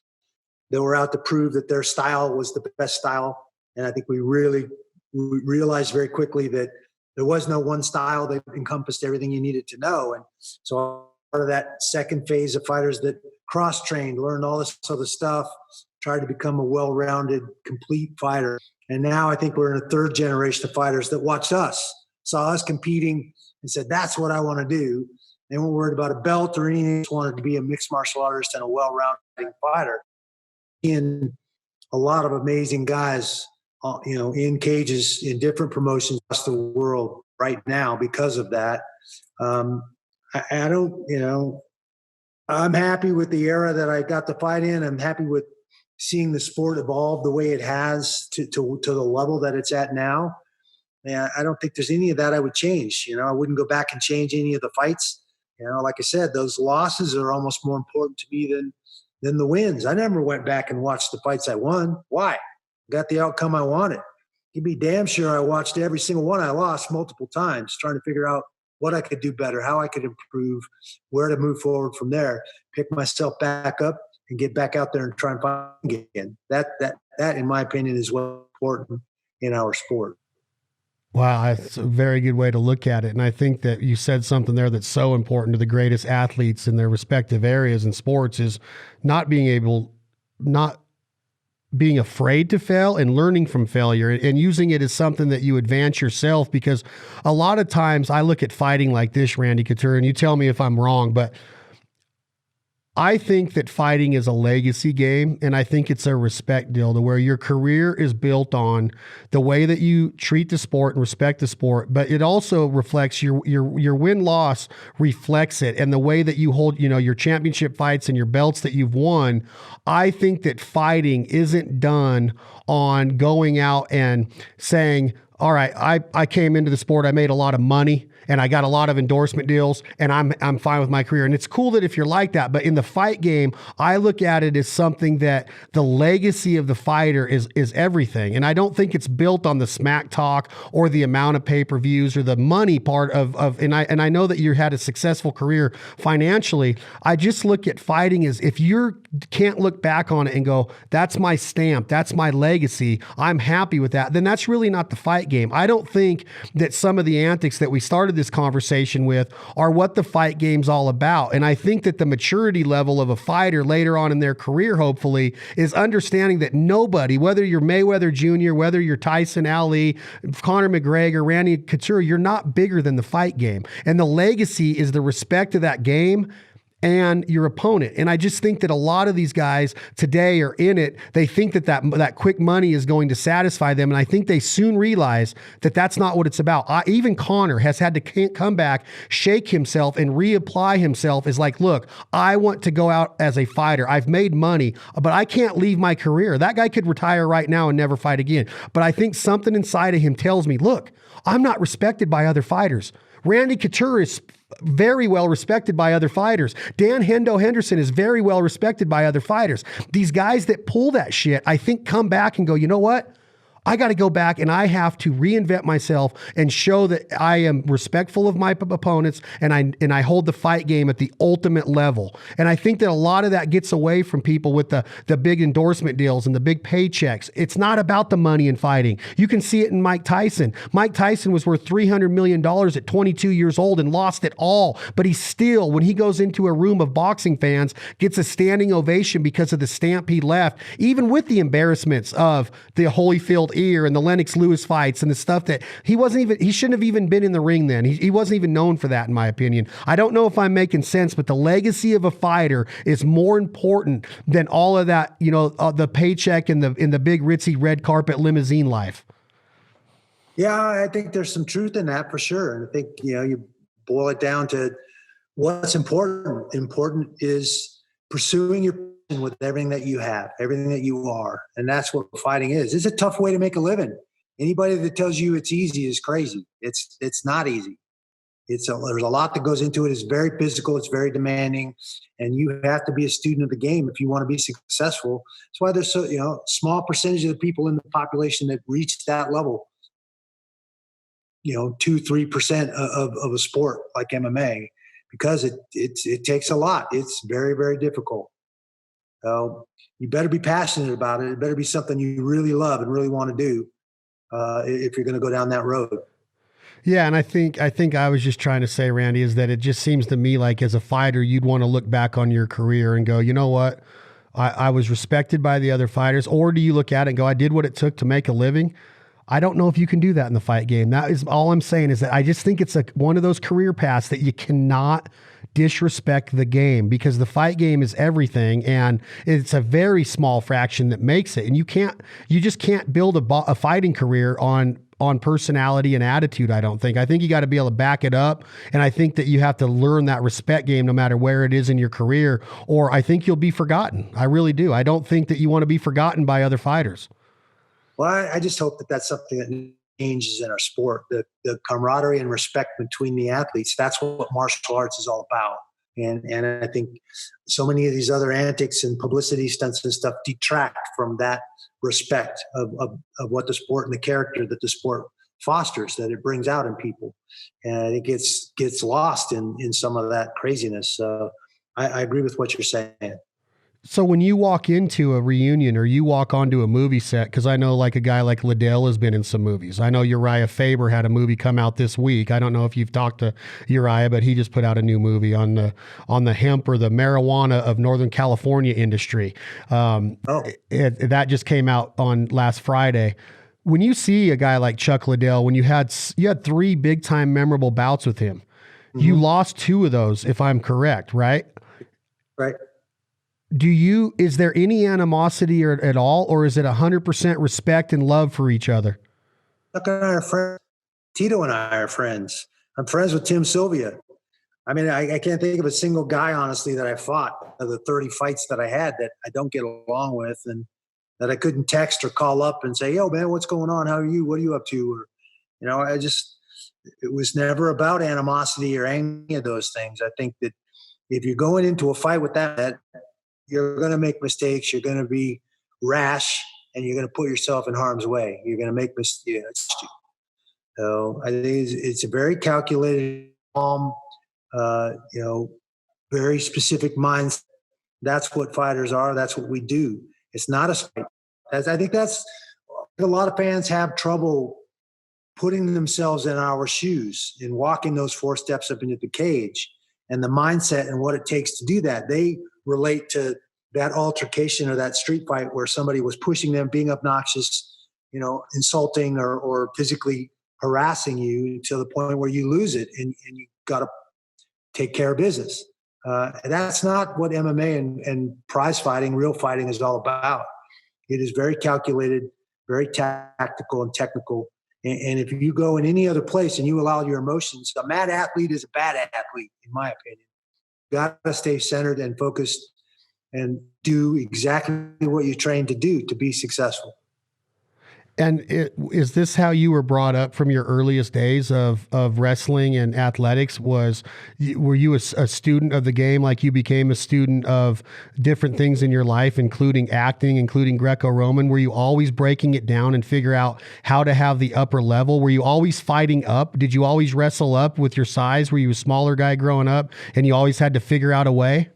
that were out to prove that their style was the best style. And I think we realized very quickly that there was no one style that encompassed everything you needed to know. And so part of that second phase of fighters that cross-trained, learned all this other stuff, tried to become a well-rounded, complete fighter. And now I think we're in a third generation of fighters that watched us, saw us competing, and said, that's what I want to do. They weren't worried about a belt or anything. Just wanted to be a mixed martial artist and a well-rounded fighter. In a lot of amazing guys, in cages in different promotions across the world right now because of that. I don't, I'm happy with the era that I got to fight in. I'm happy with seeing the sport evolve the way it has to the level that it's at now. And I don't think there's any of that I would change. I wouldn't go back and change any of the fights. Like I said, those losses are almost more important to me than the wins. I never went back and watched the fights I won. Why? Got the outcome I wanted. You'd be damn sure I watched every single one I lost multiple times, trying to figure out what I could do better, how I could improve, where to move forward from there, pick myself back up and get back out there and try and find again. That in my opinion is what's important in our sport. Wow, that's a very good way to look at it. And I think that you said something there that's so important to the greatest athletes in their respective areas in sports is not being afraid to fail and learning from failure and using it as something that you advance yourself. Because a lot of times I look at fighting like this, Randy Couture, and you tell me if I'm wrong, but I think that fighting is a legacy game, and I think it's a respect deal to where your career is built on the way that you treat the sport and respect the sport, but it also reflects your win-loss reflects it, and the way that you hold, your championship fights and your belts that you've won. I think that fighting isn't done on going out and saying, all right, I came into the sport, I made a lot of money, and I got a lot of endorsement deals, and I'm fine with my career. And it's cool that if you're like that, but in the fight game, I look at it as something that the legacy of the fighter is everything. And I don't think it's built on the smack talk or the amount of pay-per-views or the money part and I know that you had a successful career financially. I just look at fighting as if you can't look back on it and go, that's my stamp, that's my legacy, I'm happy with that, then that's really not the fight game. I don't think that some of the antics that we started this conversation with are what the fight game's all about. And I think that the maturity level of a fighter later on in their career, hopefully, is understanding that nobody, whether you're Mayweather Jr., whether you're Tyson Ali, Conor McGregor, Randy Couture, you're not bigger than the fight game. And the legacy is the respect of that game and your opponent. And I just think that a lot of these guys today are in it. They think that quick money is going to satisfy them. And I think they soon realize that that's not what it's about. Even Conor has had to come back, shake himself, and reapply himself as like, look, I want to go out as a fighter. I've made money, but I can't leave my career. That guy could retire right now and never fight again. But I think something inside of him tells me, look, I'm not respected by other fighters. Randy Couture is very well respected by other fighters. Dan Hendo Henderson is very well respected by other fighters. These guys that pull that shit, I think, come back and go, you know what? I got to go back and I have to reinvent myself and show that I am respectful of my opponents and I hold the fight game at the ultimate level. And I think that a lot of that gets away from people with the big endorsement deals and the big paychecks. It's not about the money in fighting. You can see it in Mike Tyson. Mike Tyson was worth $300 million at 22 years old and lost it all. But he still, when he goes into a room of boxing fans, gets a standing ovation because of the stamp he left, even with the embarrassments of the Holyfield ear and the Lennox Lewis fights and the stuff that he shouldn't have even been in the ring then. He wasn't even known for that, in my opinion. I don't know if I'm making sense, but the legacy of a fighter is more important than all of that, the paycheck and the big ritzy red carpet limousine life. Yeah, I think there's some truth in that for sure. And I think, you boil it down to what's important. Important is pursuing your with everything that you have, everything that you are. And that's what fighting is. It's a tough way to make a living. Anybody that tells you it's easy is crazy. It's not easy. There's a lot that goes into it. It's very physical. It's very demanding. And you have to be a student of the game if you want to be successful. That's why there's small percentage of the people in the population that reach that level, 2-3% of a sport like MMA, because it takes a lot. It's very, very difficult. So you better be passionate about it. It better be something you really love and really want to do if you're going to go down that road. Yeah, and I think I was just trying to say, Randy, is that it just seems to me like as a fighter, you'd want to look back on your career and go, you know what? I was respected by the other fighters. Or do you look at it and go, I did what it took to make a living? I don't know if you can do that in the fight game. That is all I'm saying, is that I just think it's one of those career paths that you cannot disrespect the game, because the fight game is everything, and it's a very small fraction that makes it. And you just can't build a fighting career on personality and attitude. I don't think. I think you got to be able to back it up. And I think that you have to learn that respect game no matter where it is in your career, or I think you'll be forgotten. I really do. I don't think that you want to be forgotten by other fighters. Well, I just hope that that's something that changes in our sport, the camaraderie and respect between the athletes. That's what martial arts is all about. And I think so many of these other antics and publicity stunts and stuff detract from that respect of what the sport and the character that the sport fosters, that it brings out in people. And it gets lost in some of that craziness. So I agree with what you're saying. So when you walk into a reunion or you walk onto a movie set, because I know like a guy like Liddell has been in some movies. I know Uriah Faber had a movie come out this week. I don't know if you've talked to Uriah, but he just put out a new movie on the hemp or the marijuana of Northern California industry. That just came out on last Friday. When you see a guy like Chuck Liddell, when you had 3 big time memorable bouts with him, mm-hmm. You lost 2 of those, if I'm correct, right? Right. Is there any animosity at all, or is it 100% respect and love for each other? Chuck and I are friends. Tito and I are friends. I'm friends with Tim Sylvia. I mean, I can't think of a single guy, honestly, that I fought of the 30 fights that I had that I don't get along with, and that I couldn't text or call up and say, yo, man, what's going on? How are you? What are you up to? Or, it was never about animosity or any of those things. I think that if you're going into a fight with that, you're going to make mistakes. You're going to be rash, and you're going to put yourself in harm's way. You're going to make mistakes. So I think it's a very calculated, calm, very specific mindset. That's what fighters are. That's what we do. It's not a fight. I think a lot of fans have trouble putting themselves in our shoes and walking those 4 steps up into the cage and the mindset and what it takes to do that. They relate to that altercation or that street fight where somebody was pushing them, being obnoxious, insulting or physically harassing you to the point where you lose it and you got to take care of business. That's not what MMA and prize fighting, real fighting is all about. It is very calculated, very tactical and technical. And if you go in any other place and you allow your emotions, a mad athlete is a bad athlete, in my opinion. You got to stay centered and focused and do exactly what you're trained to do to be successful. And is this how you were brought up from your earliest days of wrestling and athletics? Were you a student of the game, like you became a student of different things in your life, including acting, including Greco-Roman? Were you always breaking it down and figure out how to have the upper level? Were you always fighting up? Did you always wrestle up with your size? Were you a smaller guy growing up and you always had to figure out a way?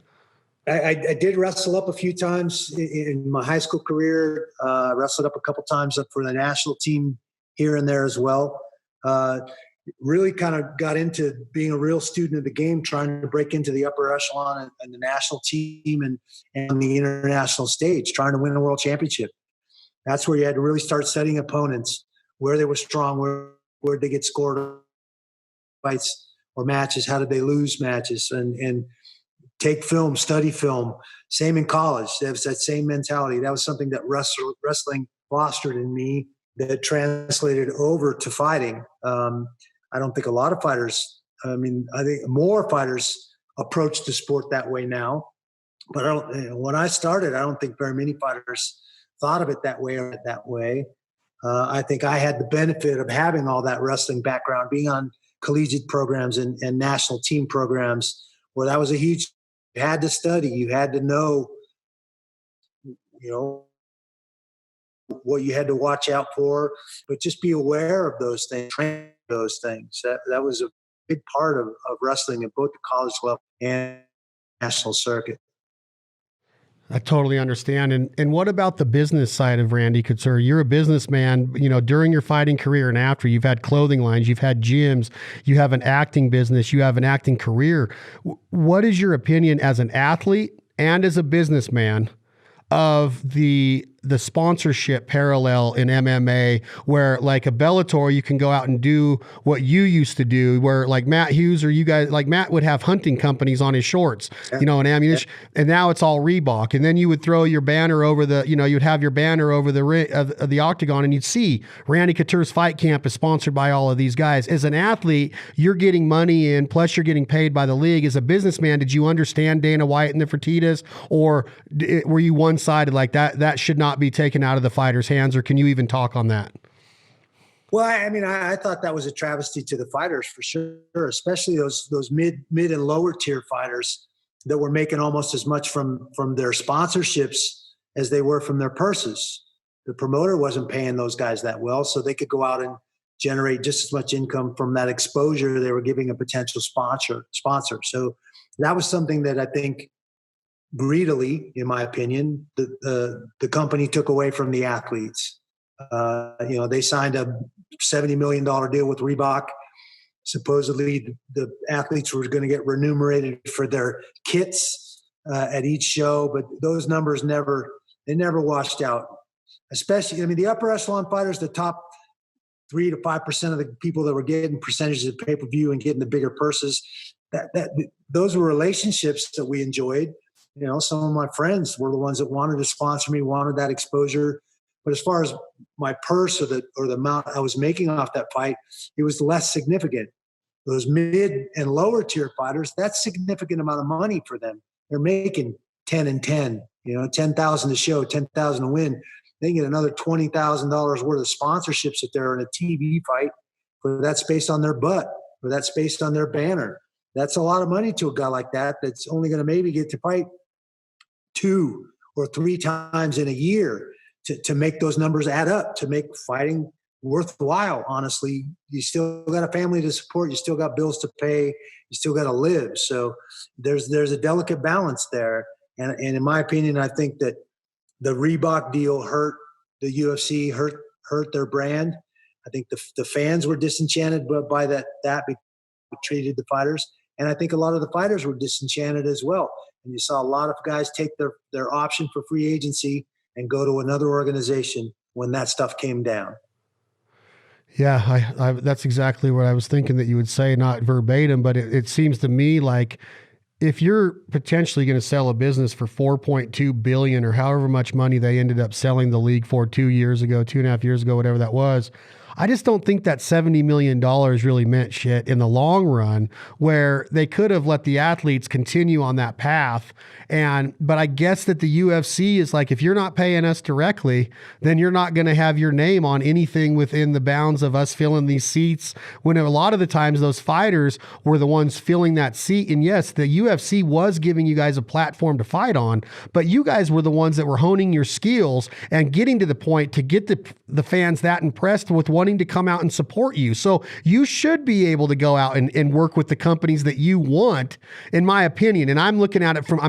I did wrestle up a few times in my high school career. Wrestled up a couple times up for the national team here and there as well. Really kind of got into being a real student of the game, trying to break into the upper echelon and the national team and the international stage, trying to win a world championship. That's where you had to really start studying opponents, where they were strong, where they get scored fights or matches, how did they lose matches, and take film, study film. Same in college. There was that same mentality. That was something that wrestling fostered in me that translated over to fighting. I don't think a lot of fighters, I think more fighters approach the sport that way now. But when I started, I don't think very many fighters thought of it that way or that way. I think I had the benefit of having all that wrestling background, being on collegiate programs and national team programs where that was a huge. You had to study. You had to know, what you had to watch out for, but just be aware of those things, train those things. That was a big part of wrestling at both the college level and national circuit. I totally understand. And what about the business side of Randy Couture? You're a businessman, during your fighting career and after. You've had clothing lines, you've had gyms, you have an acting business, you have an acting career. What is your opinion as an athlete and as a businessman of the sponsorship parallel in MMA, where like a Bellator, you can go out and do what you used to do, where like Matt Hughes or you guys, like Matt would have hunting companies on his shorts, and ammunition, and now it's all Reebok. And then you would throw your banner over you'd have your banner over the ring of the octagon, and you'd see Randy Couture's Fight Camp is sponsored by all of these guys. As an athlete, you're getting money in, plus you're getting paid by the league. As a businessman, did you understand Dana White and the Fertittas, or were you one-sided like that? That should not be taken out of the fighter's hands, or can you even talk on that? Well, I thought that was a travesty to the fighters for sure, especially those mid and lower tier fighters that were making almost as much from their sponsorships as they were from their purses. The promoter wasn't paying those guys that well, so they could go out and generate just as much income from that exposure they were giving a potential sponsor. So that was something that I think greedily, in my opinion, the company took away from the athletes. They signed a $70 million deal with Reebok. Supposedly, the athletes were going to get remunerated for their kits at each show, but those numbers never washed out. Especially, the upper echelon fighters, the top 3 to 5% of the people that were getting percentages of pay-per-view and getting the bigger purses, those were relationships that we enjoyed. Some of my friends were the ones that wanted to sponsor me, wanted that exposure. But as far as my purse or the amount I was making off that fight, it was less significant. Those mid and lower tier fighters, that's significant amount of money for them. They're making 10 and 10, 10,000 to show, 10,000 to win. They get another $20,000 worth of sponsorships if they're in a TV fight, or that's based on their butt, or that's based on their banner. That's a lot of money to a guy like that that's only going to maybe get to fight 2 or 3 times in a year to make those numbers add up, to make fighting worthwhile. Honestly, you still got a family to support, you still got bills to pay, you still got to live. So there's a delicate balance there. And in my opinion, I think that the Reebok deal hurt the UFC, hurt their brand. I think the fans were disenchanted by that treated the fighters. And I think a lot of the fighters were disenchanted as well. And you saw a lot of guys take their option for free agency and go to another organization when that stuff came down. Yeah, I that's exactly what I was thinking that you would say, not verbatim, but it seems to me like if you're potentially going to sell a business for $4.2 billion or however much money they ended up selling the league for 2 years ago, 2.5 years ago, whatever that was, I just don't think that $70 million really meant shit in the long run, where they could have let the athletes continue on that path. But I guess that the UFC is like, if you're not paying us directly, then you're not going to have your name on anything within the bounds of us filling these seats, when a lot of the times those fighters were the ones filling that seat. And yes, the UFC was giving you guys a platform to fight on, but you guys were the ones that were honing your skills and getting to the point to get the fans that impressed with wanting to come out and support you. So you should be able to go out and work with the companies that you want, in my opinion. And I'm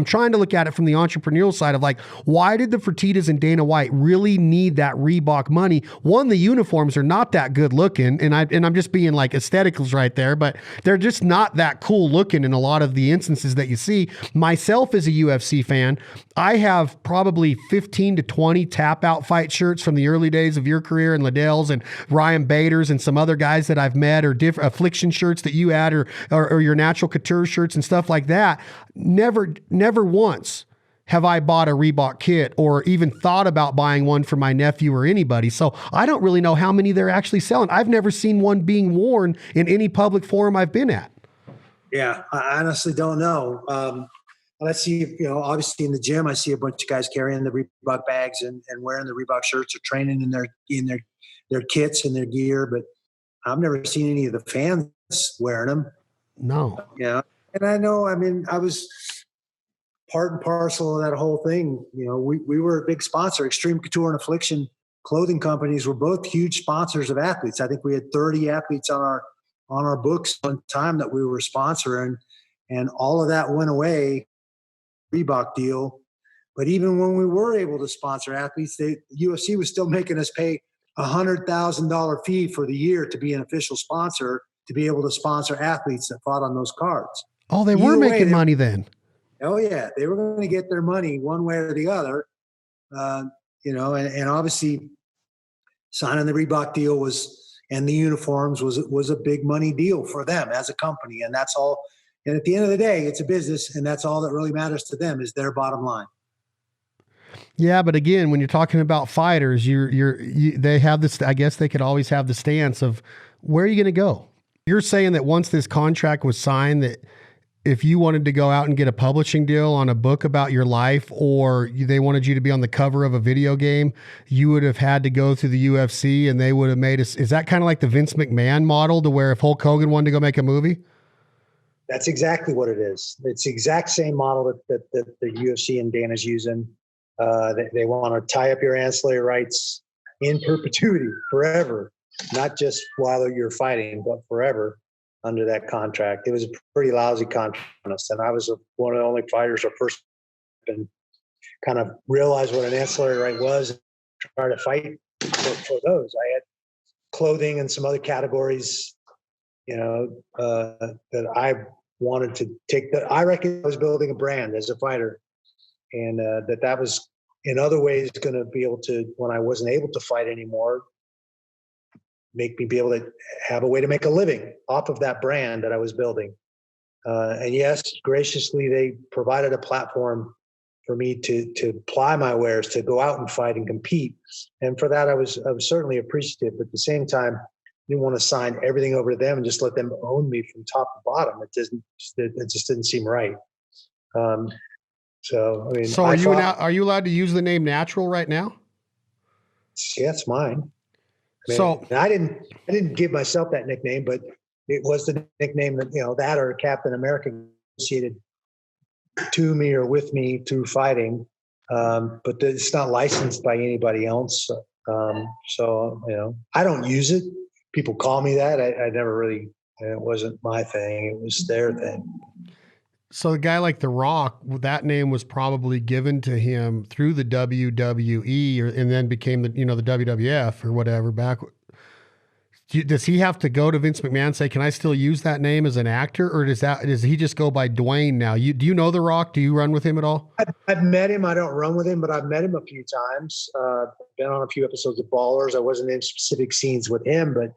trying to look at it from the entrepreneurial side of like, why did the Fertittas and Dana White really need that Reebok money? One, the uniforms are not that good looking, and I'm just being like aestheticals right there, but they're just not that cool looking in a lot of the instances that you see. Myself as a UFC fan, I have probably 15 to 20 tap out fight shirts from the early days of your career and Liddell's and Ryan Bader's and some other guys that I've met, or different affliction shirts that you had, or your natural couture shirts and stuff like that. Never once have I bought a Reebok kit or even thought about buying one for my nephew or anybody. So I don't really know how many they're actually selling. I've never seen one being worn in any public forum I've been at. Yeah, I honestly don't know. I see, obviously in the gym, I see a bunch of guys carrying the Reebok bags and wearing the Reebok shirts or training in their kits and their gear, but I've never seen any of the fans wearing them. No. Yeah. And I know, I was part and parcel of that whole thing. We were a big sponsor. Xtreme Couture and Affliction clothing companies were both huge sponsors of athletes. I think we had 30 athletes on our books one time that we were sponsoring, and all of that went away. Reebok deal. But even when we were able to sponsor athletes, the UFC was still making us pay $100,000 fee for the year to be an official sponsor, to be able to sponsor athletes that fought on those cards. Oh, they were making money then. Oh yeah, they were going to get their money one way or the other. And obviously signing the Reebok deal and the uniforms was a big money deal for them as a company. And that's all. And at the end of the day, it's a business, and that's all that really matters to them is their bottom line. Yeah, but again, when you're talking about fighters, they have this. I guess they could always have the stance of, where are you going to go? You're saying that once this contract was signed, that if you wanted to go out and get a publishing deal on a book about your life, or they wanted you to be on the cover of a video game, you would have had to go through the UFC, and they would have made us. Is that kind of like the Vince McMahon model, to where if Hulk Hogan wanted to go make a movie? That's exactly what it is. It's the exact same model that the UFC and Dana's using. They want to tie up your ancillary rights in perpetuity, forever, not just while you're fighting, but forever under that contract. It was a pretty lousy contract, and I was one of the only fighters who first and kind of realized what an ancillary right was and try to fight for those. I had clothing and some other categories, that I wanted to take. I reckon I was building a brand as a fighter, and that was in other ways going to be able to, when I wasn't able to fight anymore, make me be able to have a way to make a living off of that brand that I was building. And yes, graciously, they provided a platform for me to ply my wares, to go out and fight and compete. And for that, I was certainly appreciative. But at the same time, I didn't want to sign everything over to them and just let them own me from top to bottom. It just didn't seem right. So are you allowed to use the name Natural right now? Yeah, it's mine. So I didn't give myself that nickname, but it was the nickname that, that or Captain America associated to me or with me through fighting. But it's not licensed by anybody else. So I don't use it. People call me that. I never really, it wasn't my thing. It was their thing. So a guy like The Rock, that name was probably given to him through the WWE and then became the WWF or whatever back. Does he have to go to Vince McMahon and say, can I still use that name as an actor? Or does he just go by Dwayne now? Do you know The Rock? Do you run with him at all? I've met him. I don't run with him, but I've met him a few times. Been on a few episodes of Ballers. I wasn't in specific scenes with him, but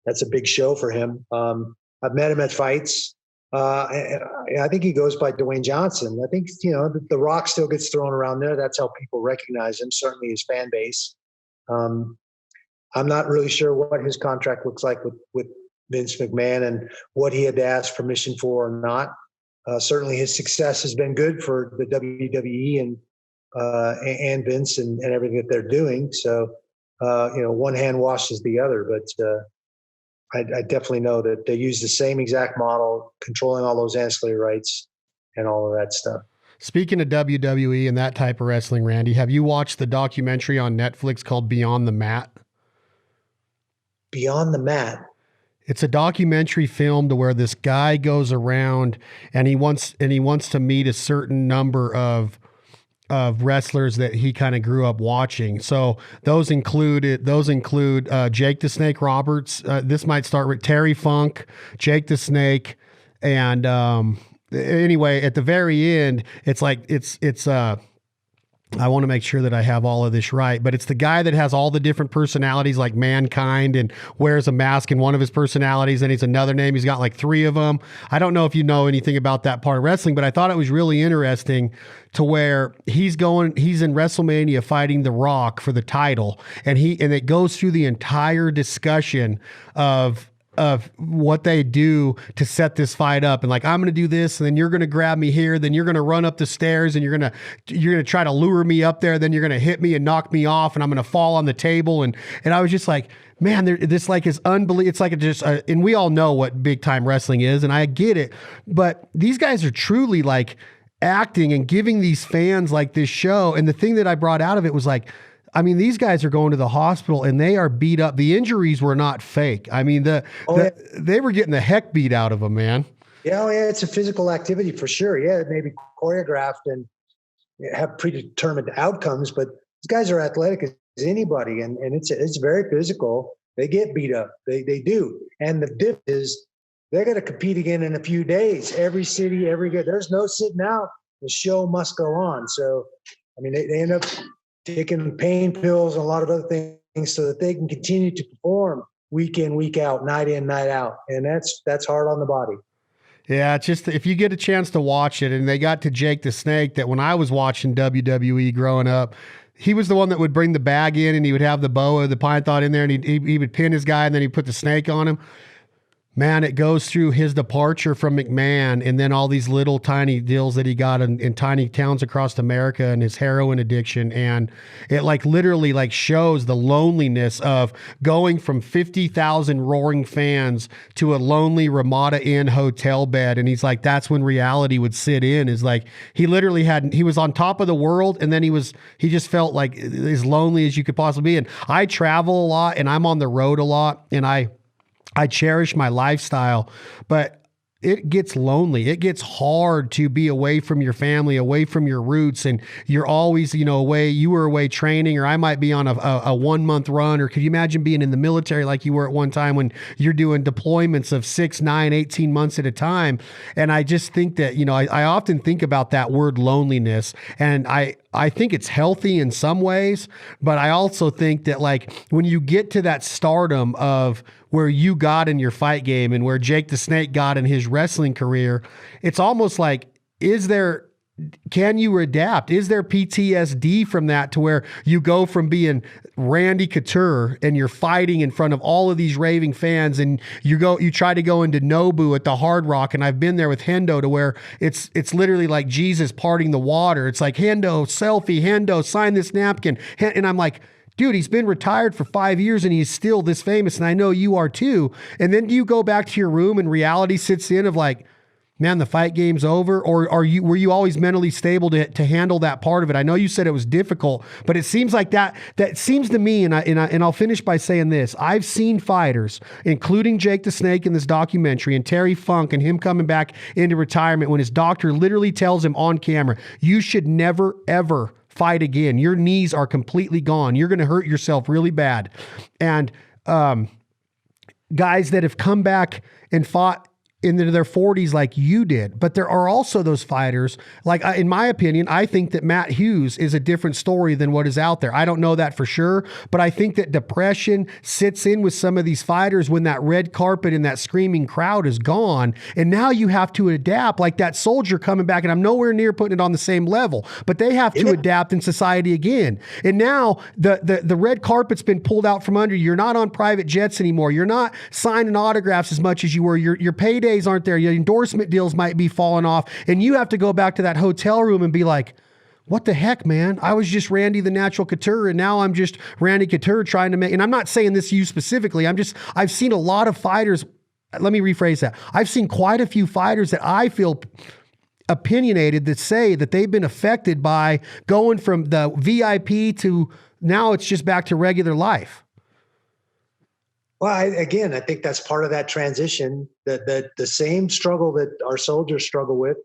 that's a big show for him. I've met him at fights. I think he goes by Dwayne Johnson. I think, the Rock still gets thrown around there. That's how people recognize him, certainly his fan base. I'm not really sure what his contract looks like with Vince McMahon and what he had to ask permission for or not. Certainly his success has been good for the WWE and Vince and everything that they're doing. So, one hand washes the other, but I definitely know that they use the same exact model, controlling all those ancillary rights and all of that stuff. Speaking of WWE and that type of wrestling, Randy, have you watched the documentary on Netflix called Beyond the Mat? Beyond the Mat. It's a documentary film to where this guy goes around and he wants to meet a certain number of wrestlers that he kind of grew up watching. So those include Jake the Snake Roberts. This might start with Terry Funk, Jake the Snake, and anyway, at the very end, it's I want to make sure that I have all of this right, but it's the guy that has all the different personalities like Mankind and wears a mask in one of his personalities. And he's another name. He's got like 3 of them. I don't know if you know anything about that part of wrestling, but I thought it was really interesting to where he's in WrestleMania fighting The Rock for the title. And it goes through the entire discussion of what they do to set this fight up. And like, I'm going to do this, and then you're going to grab me here. Then you're going to run up the stairs and you're going to try to lure me up there. Then you're going to hit me and knock me off, and I'm going to fall on the table. And I was just like, man, this like is unbelievable. It's like and we all know what big time wrestling is, and I get it, but these guys are truly like acting and giving these fans like this show. And the thing that I brought out of it was like, I mean, these guys are going to the hospital and they are beat up. The injuries were not fake. I mean, they were getting the heck beat out of them, man. Yeah, it's a physical activity for sure. Yeah, it may be choreographed and have predetermined outcomes, but these guys are athletic as anybody, and it's very physical. They get beat up. They do. And the difference is they're going to compete again in a few days. Every city, there's no sitting out. The show must go on. So, I mean, they end up taking pain pills and a lot of other things so that they can continue to perform week in, week out, night in, night out. And that's hard on the body. Yeah, it's just if you get a chance to watch it, and they got to Jake the Snake that when I was watching WWE growing up, he was the one that would bring the bag in and he would have the boa, the python in there, and he would pin his guy and then he'd put the snake on him. Man, it goes through his departure from McMahon and then all these little tiny deals that he got in tiny towns across America and his heroin addiction. And it like literally like shows the loneliness of going from 50,000 roaring fans to a lonely Ramada Inn hotel bed. And he's like, that's when reality would sit in, is like, he literally he was on top of the world. And then he just felt like as lonely as you could possibly be. And I travel a lot and I'm on the road a lot, and I cherish my lifestyle, but it gets lonely. It gets hard to be away from your family, away from your roots. And you're always, away. You were away training, or I might be on a 1 month run. Or could you imagine being in the military like you were at one time when you're doing deployments of 6, 9, 18 months at a time? And I just think that, I often think about that word loneliness, and I think it's healthy in some ways, but I also think that like when you get to that stardom of where you got in your fight game and where Jake the Snake got in his wrestling career, it's almost like, can you adapt? Is there PTSD from that to where you go from being Randy Couture and you're fighting in front of all of these raving fans, and you try to go into Nobu at the Hard Rock, and I've been there with Hendo to where it's literally like Jesus parting the water. It's like, Hendo, selfie, Hendo, sign this napkin. And I'm like, dude, he's been retired for 5 years and he's still this famous, and I know you are too. And then do you go back to your room and reality sits in of like, man, the fight game's over? Or were you always mentally stable to handle that part of it? I know you said it was difficult, but it seems like that seems to me, and I'll finish by saying this. I've seen fighters, including Jake the Snake in this documentary, and Terry Funk, and him coming back into retirement when his doctor literally tells him on camera, you should never, ever fight again. Your knees are completely gone. You're going to hurt yourself really bad. And guys that have come back and fought into their 40s like you did. But there are also those fighters, like in my opinion, I think that Matt Hughes is a different story than what is out there. I don't know that for sure, but I think that depression sits in with some of these fighters when that red carpet and that screaming crowd is gone. And now you have to adapt, like that soldier coming back, and I'm nowhere near putting it on the same level, but they have to adapt in society again. And now the red carpet's been pulled out from under you. You're not on private jets anymore. You're not signing autographs as much as you were. Your payday aren't there. Your endorsement deals might be falling off, and you have to go back to that hotel room and be like, what the heck, man? I was just Randy the Natural Couture, and now I'm just Randy Couture trying to make, and I'm not saying this to you specifically. I've seen a lot of fighters. Let me rephrase that. I've seen quite a few fighters that I feel opinionated that say that they've been affected by going from the VIP to now it's just back to regular life. Well, I think that's part of that transition, that the same struggle that our soldiers struggle with,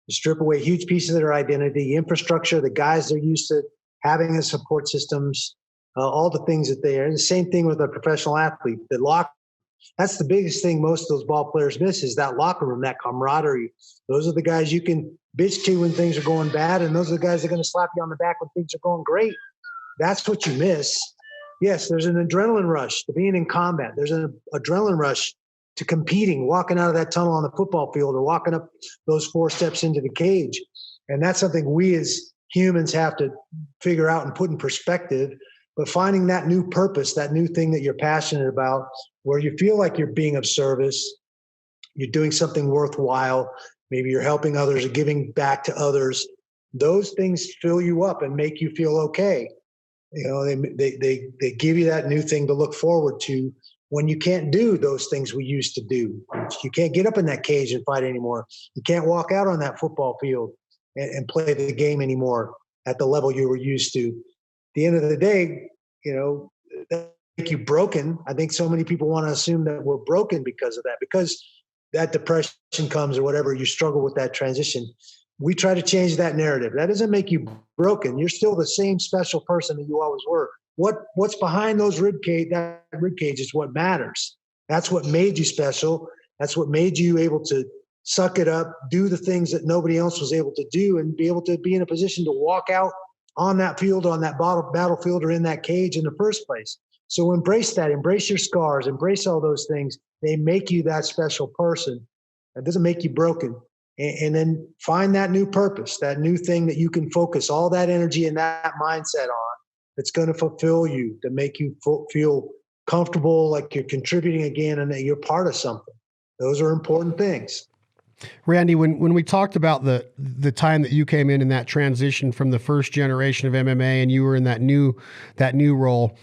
strip away huge pieces of their identity, infrastructure, the guys they're used to having as support systems, all the things that they are. And the same thing with a professional athlete. That's the biggest thing most of those ball players miss is that locker room, that camaraderie. Those are the guys you can bitch to when things are going bad, and those are the guys that are going to slap you on the back when things are going great. That's what you miss. Yes, there's an adrenaline rush to being in combat. There's an adrenaline rush to competing, walking out of that tunnel on the football field or walking up those 4 steps into the cage. And that's something we as humans have to figure out and put in perspective. But finding that new purpose, that new thing that you're passionate about, where you feel like you're being of service, you're doing something worthwhile, maybe you're helping others or giving back to others, those things fill you up and make you feel okay. You know, they give you that new thing to look forward to when you can't do those things we used to do. You can't get up in that cage and fight anymore. You can't walk out on that football field and play the game anymore at the level you were used to. At the end of the day, you know, that make you broken. I think so many people want to assume that we're broken because of that, because that depression comes or whatever, you struggle with that transition. We try to change that narrative. That doesn't make you broken. You're still the same special person that you always were. What's behind those that rib cage is what matters. That's what made you special. That's what made you able to suck it up, do the things that nobody else was able to do, and be able to be in a position to walk out on that field, on that battlefield, or in that cage in the first place. So embrace that. Embrace your scars. Embrace all those things. They make you that special person. That doesn't make you broken. And then find that new purpose, that new thing that you can focus all that energy and that mindset on that's going to fulfill you, to make you feel comfortable, like you're contributing again and that you're part of something. Those are important things. Randy, when we talked about the time that you came in that transition from the first generation of MMA and you were in that new role,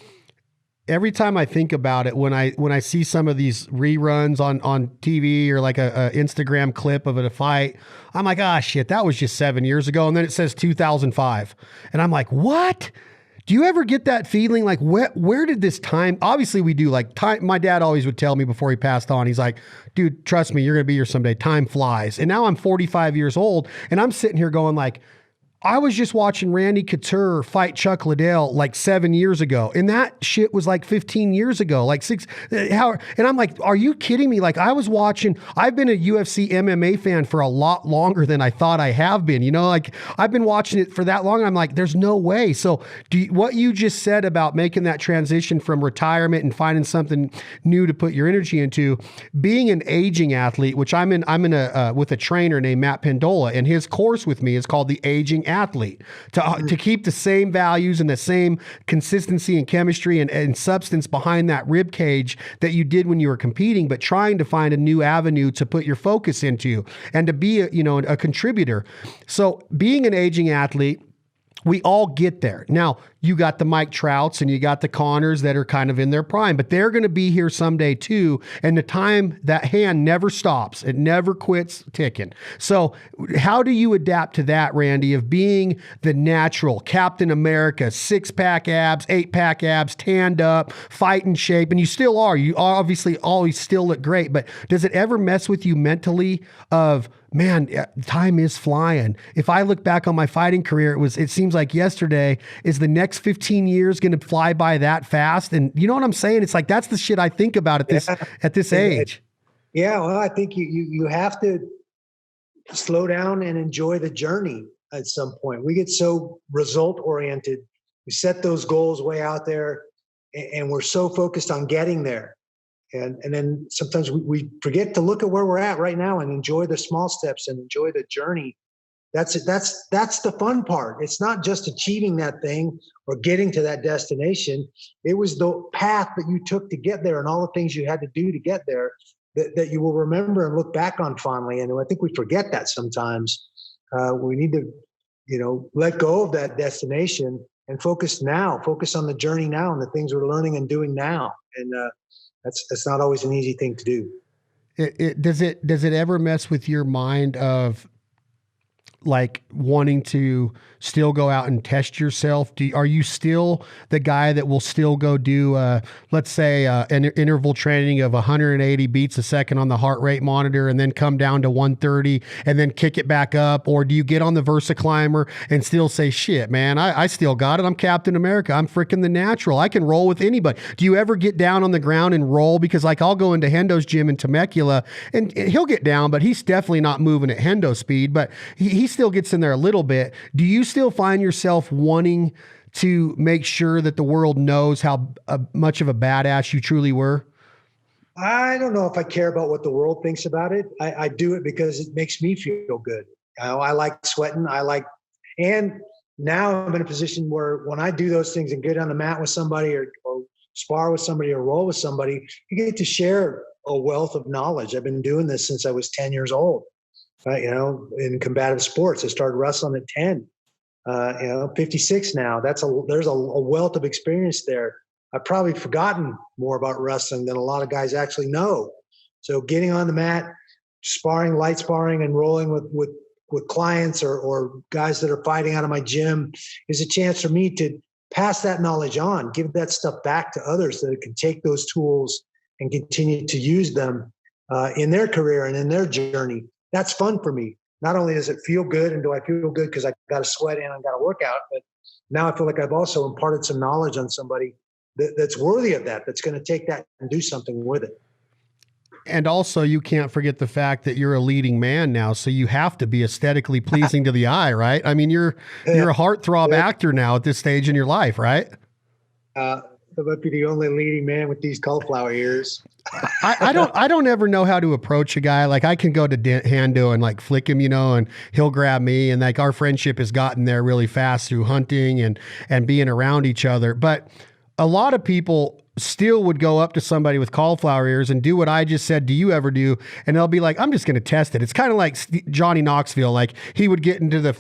every time I think about it, when I see some of these reruns on TV or like a Instagram clip of a fight, I'm like, shit, that was just 7 years ago. And then it says 2005. And I'm like, what? Do you ever get that feeling? Like, where did this time? Obviously we do. Like, time. My dad always would tell me before he passed on, he's like, dude, trust me, you're going to be here someday. Time flies. And now I'm 45 years old and I'm sitting here going like, I was just watching Randy Couture fight Chuck Liddell like 7 years ago. And that shit was like 15 years ago, like and I'm like, are you kidding me? Like I've been a UFC MMA fan for a lot longer than I thought I have been, you know, like I've been watching it for that long. And I'm like, there's no way. So what you just said about making that transition from retirement and finding something new to put your energy into, being an aging athlete, which I'm with a trainer named Matt Pendola, and his course with me is called the Aging Athlete, to keep the same values and the same consistency and chemistry and substance behind that rib cage that you did when you were competing, but trying to find a new avenue to put your focus into and to be a contributor. So being an aging athlete, we all get there. Now, you got the Mike Trouts and you got the Connors that are kind of in their prime, but they're going to be here someday too. And the time, that hand never stops. It never quits ticking. So how do you adapt to that, Randy, of being the natural Captain America, 6-pack abs, 8-pack abs, tanned up, fight in shape, and you still are. You obviously always still look great, but does it ever mess with you mentally of, man, time is flying. If I look back on my fighting career, it seems like yesterday is the next next 15 years going to fly by that fast? And you know what I'm saying? It's like, that's the shit I think about at this age. Yeah. Well, I think you have to slow down and enjoy the journey at some point. We get so result oriented. We set those goals way out there and we're so focused on getting there. And then sometimes we forget to look at where we're at right now and enjoy the small steps and enjoy the journey. That's the fun part. It's not just achieving that thing or getting to that destination. It was the path that you took to get there and all the things you had to do to get there that you will remember and look back on fondly. And I think we forget that sometimes. We need to, let go of that destination and focus on the journey now and the things we're learning and doing now. And that's not always an easy thing to do. Does it ever mess with your mind of like wanting to still go out and test yourself? Are you still the guy that will still go do, let's say, an interval training of 180 beats a second on the heart rate monitor and then come down to 130 and then kick it back up? Or do you get on the Versa Climber and still say, shit, man, I still got it. I'm Captain America. I'm freaking the natural. I can roll with anybody. Do you ever get down on the ground and roll? Because like I'll go into Hendo's gym in Temecula and he'll get down, but he's definitely not moving at Hendo speed, but he still gets in there a little bit. Do you still find yourself wanting to make sure that the world knows how much of a badass you truly were? I don't know if I care about what the world thinks about it. I do it because it makes me feel good. I like sweating. And now I'm in a position where when I do those things and get on the mat with somebody or spar with somebody or roll with somebody, you get to share a wealth of knowledge. I've been doing this since I was 10 years old. In combative sports. I started wrestling at 10, 56 now. There's a wealth of experience there. I've probably forgotten more about wrestling than a lot of guys actually know. So getting on the mat, sparring, light sparring, and rolling with clients or guys that are fighting out of my gym is a chance for me to pass that knowledge on, give that stuff back to others that can take those tools and continue to use them in their career and in their journey. That's fun for me. Not only does it feel good and do I feel good because I got to sweat in and got to work out, but now I feel like I've also imparted some knowledge on somebody that's worthy of that, that's going to take that and do something with it. And also you can't forget the fact that you're a leading man now. So you have to be aesthetically pleasing to the eye, right? I mean, you're a heartthrob actor now at this stage in your life, right? I might be the only leading man with these cauliflower ears. I don't ever know how to approach a guy. Like I can go to Hando and like flick him, and he'll grab me, and like our friendship has gotten there really fast through hunting and being around each other. But a lot of people still would go up to somebody with cauliflower ears and do what I just said, do you ever do? And they'll be like, I'm just going to test it. It's kind of like Johnny Knoxville. Like he would get into the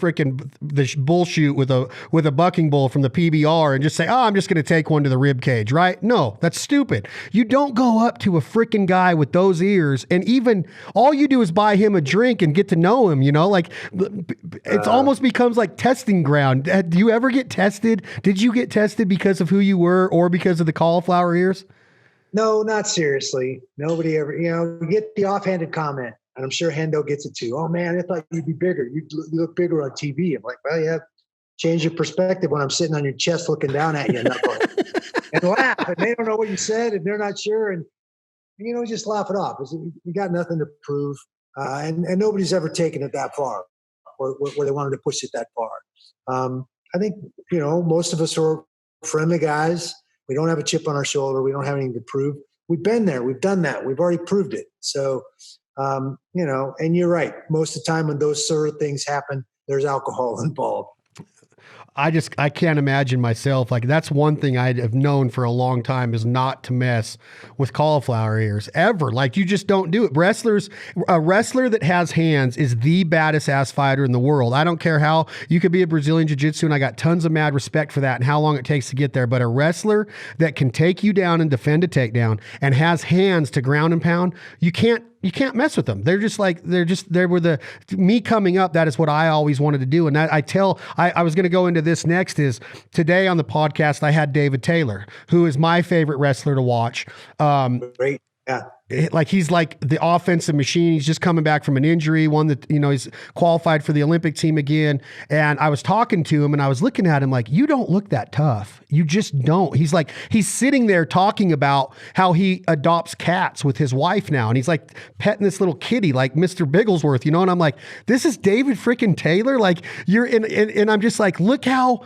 bull shoot with a bucking bull from the PBR and just say, I'm just going to take one to the rib cage, right? No, that's stupid. You don't go up to a freaking guy with those ears and even all you do is buy him a drink and get to know him, like it's almost becomes like testing ground. Do you ever get tested? Did you get tested because of who you were or because of the cauliflower ears? No, not seriously. Nobody ever, you get the offhanded comment, and I'm sure Hendo gets it too. Oh man, I thought you'd be bigger. You look bigger on TV. I'm like, well, yeah, change your perspective when I'm sitting on your chest looking down at you and laugh. And they don't know what you said, and they're not sure. And just laugh it off. You got nothing to prove, and nobody's ever taken it that far, or where they wanted to push it that far. I think most of us are friendly guys. We don't have a chip on our shoulder. We don't have anything to prove. We've been there. We've done that. We've already proved it. So, and you're right. Most of the time when those sort of things happen, there's alcohol involved. I can't imagine myself. Like that's one thing I have known for a long time is not to mess with cauliflower ears ever. Like you just don't do it. A wrestler that has hands is the baddest ass fighter in the world. I don't care how you could be a Brazilian jiu-jitsu, and I got tons of mad respect for that and how long it takes to get there. But a wrestler that can take you down and defend a takedown and has hands to ground and pound, you can't mess with them. They're me coming up. That is what I always wanted to do. And that I was going to go into this next is today on the podcast, I had David Taylor, who is my favorite wrestler to watch. Great. Yeah. like he's like the offensive machine. He's just coming back from an injury, one that, you know, he's qualified for the Olympic team again. And I was talking to him and I was looking at him like, you don't look that tough. You just don't. He's like, he's sitting there talking about how he adopts cats with his wife now. And he's like petting this little kitty, like Mr. Bigglesworth, you know? And I'm like, this is David freaking Taylor. Like you're in, and I'm just like, look how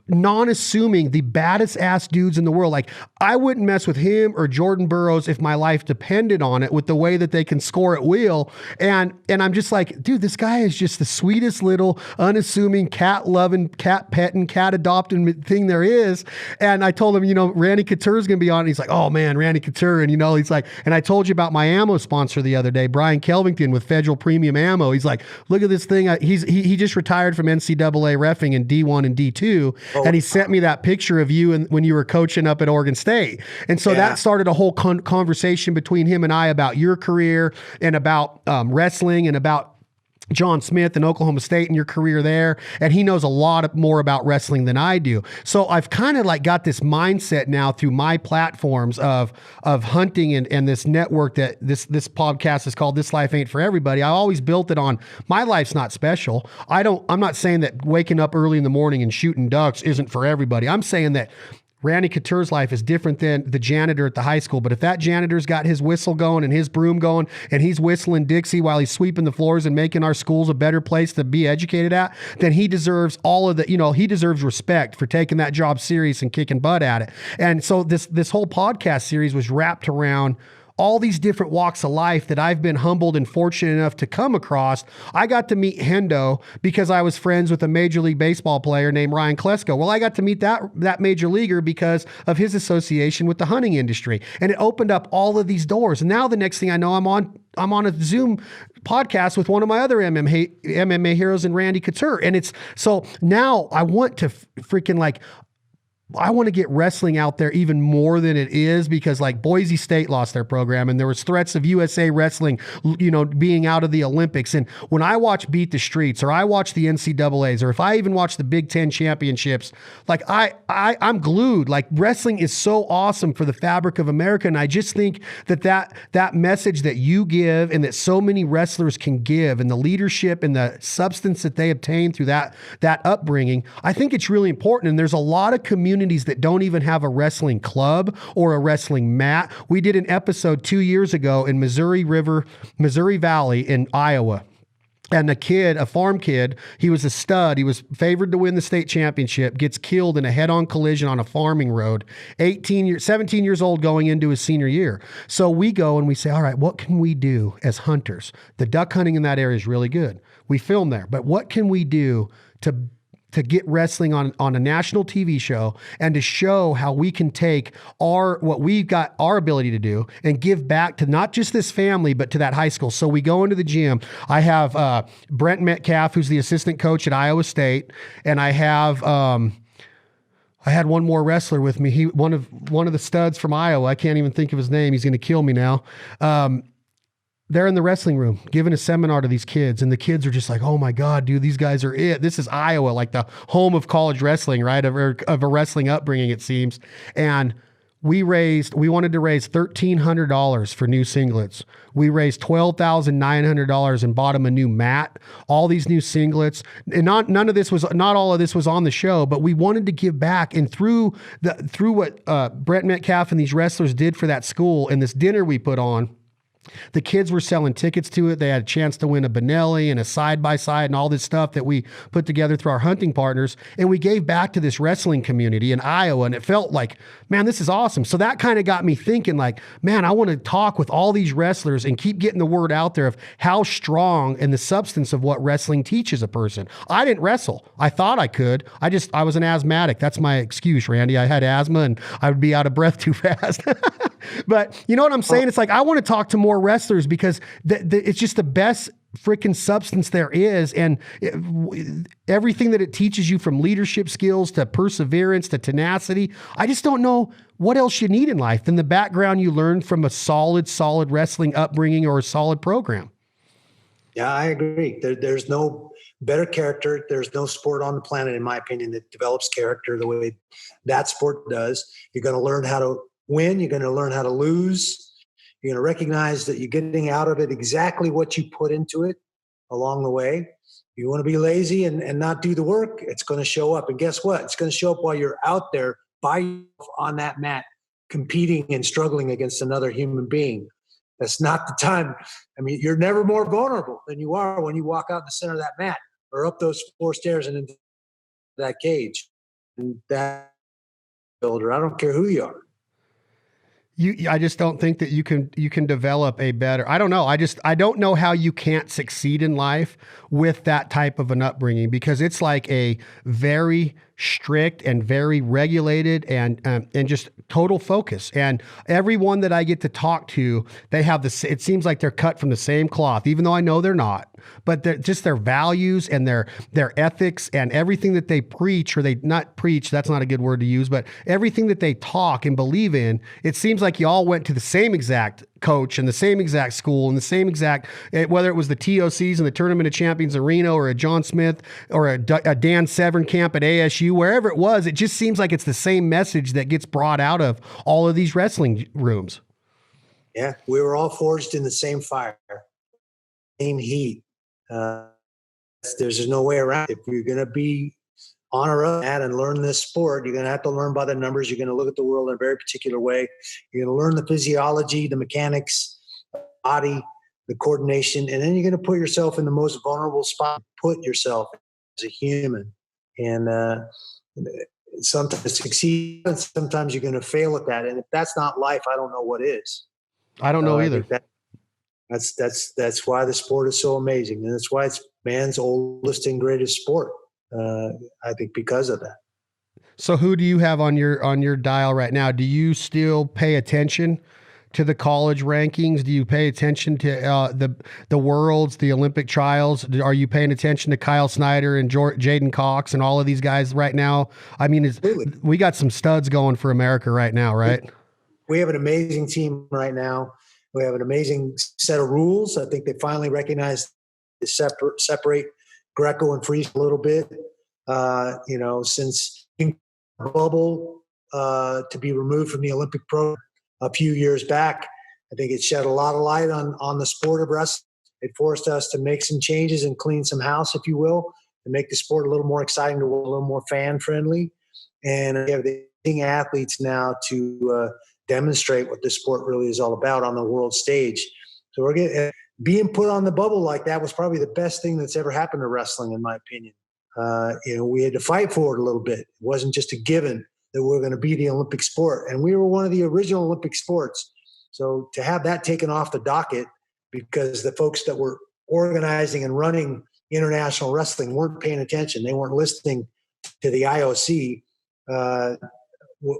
non-assuming the baddest ass dudes in the world. Like I wouldn't mess with him or Jordan Burroughs if my life depended on it, with the way that they can score at will. And I'm just like, dude, this guy is just the sweetest little unassuming cat loving, cat petting, cat adopting thing there is. And I told him, you know, Randy Couture is going to be on. And he's like, oh man, Randy Couture. And you know, he's like, and I told you about my ammo sponsor the other day, Brian Kelvington with Federal Premium Ammo. He's like, look at this thing. He just retired from NCAA reffing in D1 and D2. And he sent me that picture of you and when you were coaching up at Oregon State. And so that started a whole conversation between him and I about your career and about wrestling and about John Smith and Oklahoma State and your career there. And he knows a lot more about wrestling than I do. So I've kind of like got this mindset now through my platforms of hunting and this network that this podcast is called This Life Ain't For Everybody. I always built it on my life's not special. I'm not saying that waking up early in the morning and shooting ducks isn't for everybody. I'm saying that Randy Couture's life is different than the janitor at the high school. But if that janitor's got his whistle going and his broom going and he's whistling Dixie while he's sweeping the floors and making our schools a better place to be educated at, then he deserves all of the, you know, he deserves respect for taking that job serious and kicking butt at it. And so this whole podcast series was wrapped around all these different walks of life that I've been humbled and fortunate enough to come across. I got to meet Hendo because I was friends with a Major League Baseball player named Ryan Klesko. Well, I got to meet that major leaguer because of his association with the hunting industry. And it opened up all of these doors. And now the next thing I know, I'm on a Zoom podcast with one of my other MMA heroes in Randy Couture. And it's, so now I want to freaking like, I want to get wrestling out there even more than it is, because like Boise State lost their program and there was threats of USA Wrestling, you know, being out of the Olympics. And when I watch Beat the Streets or I watch the NCAAs, or if I even watch the Big Ten championships, like I'm glued. Like wrestling is so awesome for the fabric of America. And I just think that message that you give and that so many wrestlers can give, and the leadership and the substance that they obtain through that upbringing, I think it's really important. And there's a lot of communities that don't even have a wrestling club or a wrestling mat. We did an episode 2 years ago in Missouri Valley in Iowa. And a farm kid, he was a stud. He was favored to win the state championship, gets killed in a head-on collision on a farming road, 17 years old going into his senior year. So we go and we say, all right, what can we do as hunters? The duck hunting in that area is really good. We film there, but what can we do to get wrestling on a national TV show and to show how we can take what we've got, our ability to do, and give back to not just this family, but to that high school. So we go into the gym. I have Brent Metcalf, who's the assistant coach at Iowa State. And I have, I had one more wrestler with me. One of the studs from Iowa. I can't even think of his name. He's going to kill me now. They're in the wrestling room giving a seminar to these kids, and the kids are just like, oh my God, dude, these guys are it. This is Iowa, like the home of college wrestling, right? Of a wrestling upbringing, it seems. And we wanted to raise $1,300 for new singlets. We raised $12,900 and bought them a new mat, all these new singlets. And not all of this was on the show, but we wanted to give back. And through what Brett Metcalf and these wrestlers did for that school and this dinner we put on, the kids were selling tickets to it. They had a chance to win a Benelli and a side-by-side and all this stuff that we put together through our hunting partners. And we gave back to this wrestling community in Iowa. And it felt like, man, this is awesome. So that kind of got me thinking like, man, I want to talk with all these wrestlers and keep getting the word out there of how strong and the substance of what wrestling teaches a person. I didn't wrestle. I thought I could. I was an asthmatic. That's my excuse, Randy. I had asthma and I would be out of breath too fast. But you know what I'm saying? It's like, I want to talk to more wrestlers because it's just the best freaking substance there is. And everything that it teaches you, from leadership skills to perseverance to tenacity, I just don't know what else you need in life than the background you learned from a solid wrestling upbringing or a solid program. Yeah, I agree. There's no better character. There's no sport on the planet, in my opinion, that develops character the way that sport does. You're going to learn how to win. You're going to learn how to lose. You're going to recognize that you're getting out of it exactly what you put into it along the way. You want to be lazy and not do the work, it's going to show up. And guess what? It's going to show up while you're out there by yourself on that mat, competing and struggling against another human being. That's not the time. I mean, you're never more vulnerable than you are when you walk out in the center of that mat or up those 4 stairs and into that cage. And that builder, I don't care who you are. I just don't think that you can develop a better, I don't know. I don't know how you can't succeed in life with that type of an upbringing, because it's like a very strict and very regulated and just total focus. And everyone that I get to talk to, they have this, it seems like they're cut from the same cloth, even though I know they're not, but just their values and their ethics and everything that they preach, or they not preach, that's not a good word to use, but everything that they talk and believe in, it seems like you all went to the same exact coach and the same exact school and the same exact, whether it was the TOCs and the Tournament of Champions in Reno, or a John Smith, or a Dan Severn camp at ASU, wherever it was, it just seems like it's the same message that gets brought out of all of these wrestling rooms. Yeah, we were all forged in the same fire, same heat. There's no way around it. If you're going to be on a road and learn this sport, you're going to have to learn by the numbers. You're going to look at the world in a very particular way. You're going to learn the physiology, the mechanics, the body, the coordination, and then you're going to put yourself in the most vulnerable spot. Put yourself as a human, and sometimes succeed, and sometimes you're going to fail at that. And if that's not life, I don't know what is. I don't know either. That's why the sport is so amazing, and that's why it's man's oldest and greatest sport. I think because of that. So who do you have on your dial right now? Do you still pay attention to the college rankings? Do you pay attention to the worlds, the Olympic trials? Are you paying attention to Kyle Snyder and Jaden Cox and all of these guys right now? I mean, we got some studs going for America right now, right? We have an amazing team right now. We have an amazing set of rules. I think they finally recognized to separate Greco and freestyle a little bit. Since bubble to be removed from the Olympic program a few years back, I think it shed a lot of light on the sport of wrestling. It forced us to make some changes and clean some house, if you will, to make the sport a little more exciting, a little more fan friendly. And we have the athletes now to demonstrate what this sport really is all about on the world stage. So we're being put on the bubble like that was probably the best thing that's ever happened to wrestling, in my opinion. We had to fight for it a little bit. It wasn't just a given that we're going to be the Olympic sport. And we were one of the original Olympic sports. So to have that taken off the docket because the folks that were organizing and running international wrestling weren't paying attention, they weren't listening to the IOC,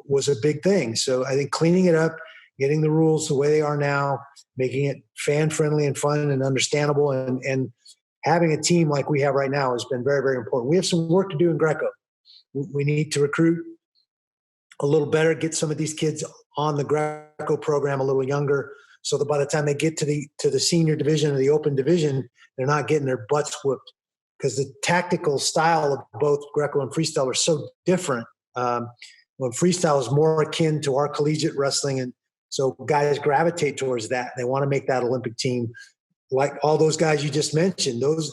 was a big thing. So I think cleaning it up, getting the rules the way they are now, making it fan-friendly and fun and understandable, and having a team like we have right now has been very, very important. We have some work to do in Greco. We need to recruit a little better, get some of these kids on the Greco program a little younger, so that by the time they get to the senior division or the open division, they're not getting their butts whooped, because the tactical style of both Greco and freestyle are so different. When freestyle is more akin to our collegiate wrestling, and so guys gravitate towards that. They want to make that Olympic team. Like all those guys you just mentioned, those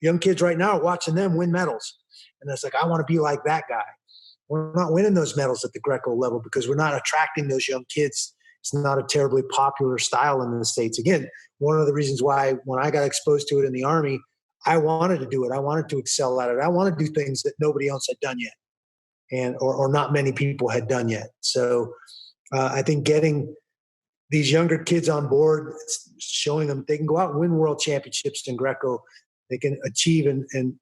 young kids right now are watching them win medals. And it's like, I want to be like that guy. We're not winning those medals at the Greco level because we're not attracting those young kids. It's not a terribly popular style in the States. Again, one of the reasons why when I got exposed to it in the Army, I wanted to do it. I wanted to excel at it. I want to do things that nobody else had done yet, or not many people had done yet. So I think getting these younger kids on board, showing them they can go out and win world championships in Greco, they can achieve and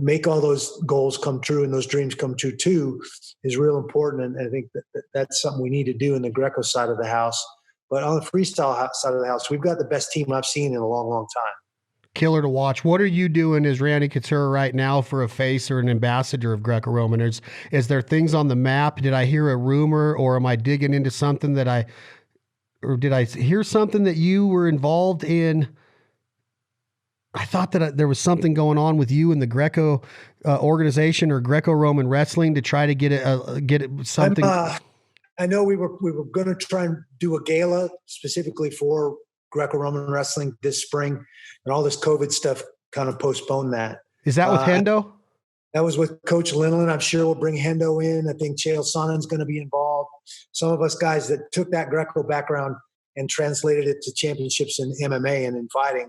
make all those goals come true and those dreams come true too, is real important. And I think that's something we need to do in the Greco side of the house. But on the freestyle side of the house, we've got the best team I've seen in a long, long time. Killer to watch. What are you doing as Randy Couture right now for a face or an ambassador of Greco-Roman? Is there things on the map? Did I hear a rumor, or am I digging into something or did I hear something that you were involved in? I thought that there was something going on with you and the Greco organization or Greco-Roman wrestling to try to get something. I know we were going to try and do a gala specifically for Greco-Roman wrestling this spring, and all this COVID stuff kind of postponed that. Is that with Hendo? That was with Coach Linlin. I'm sure we'll bring Hendo in. I think Chael Sonnen's going to be involved. Some of us guys that took that Greco background and translated it to championships in MMA and in fighting,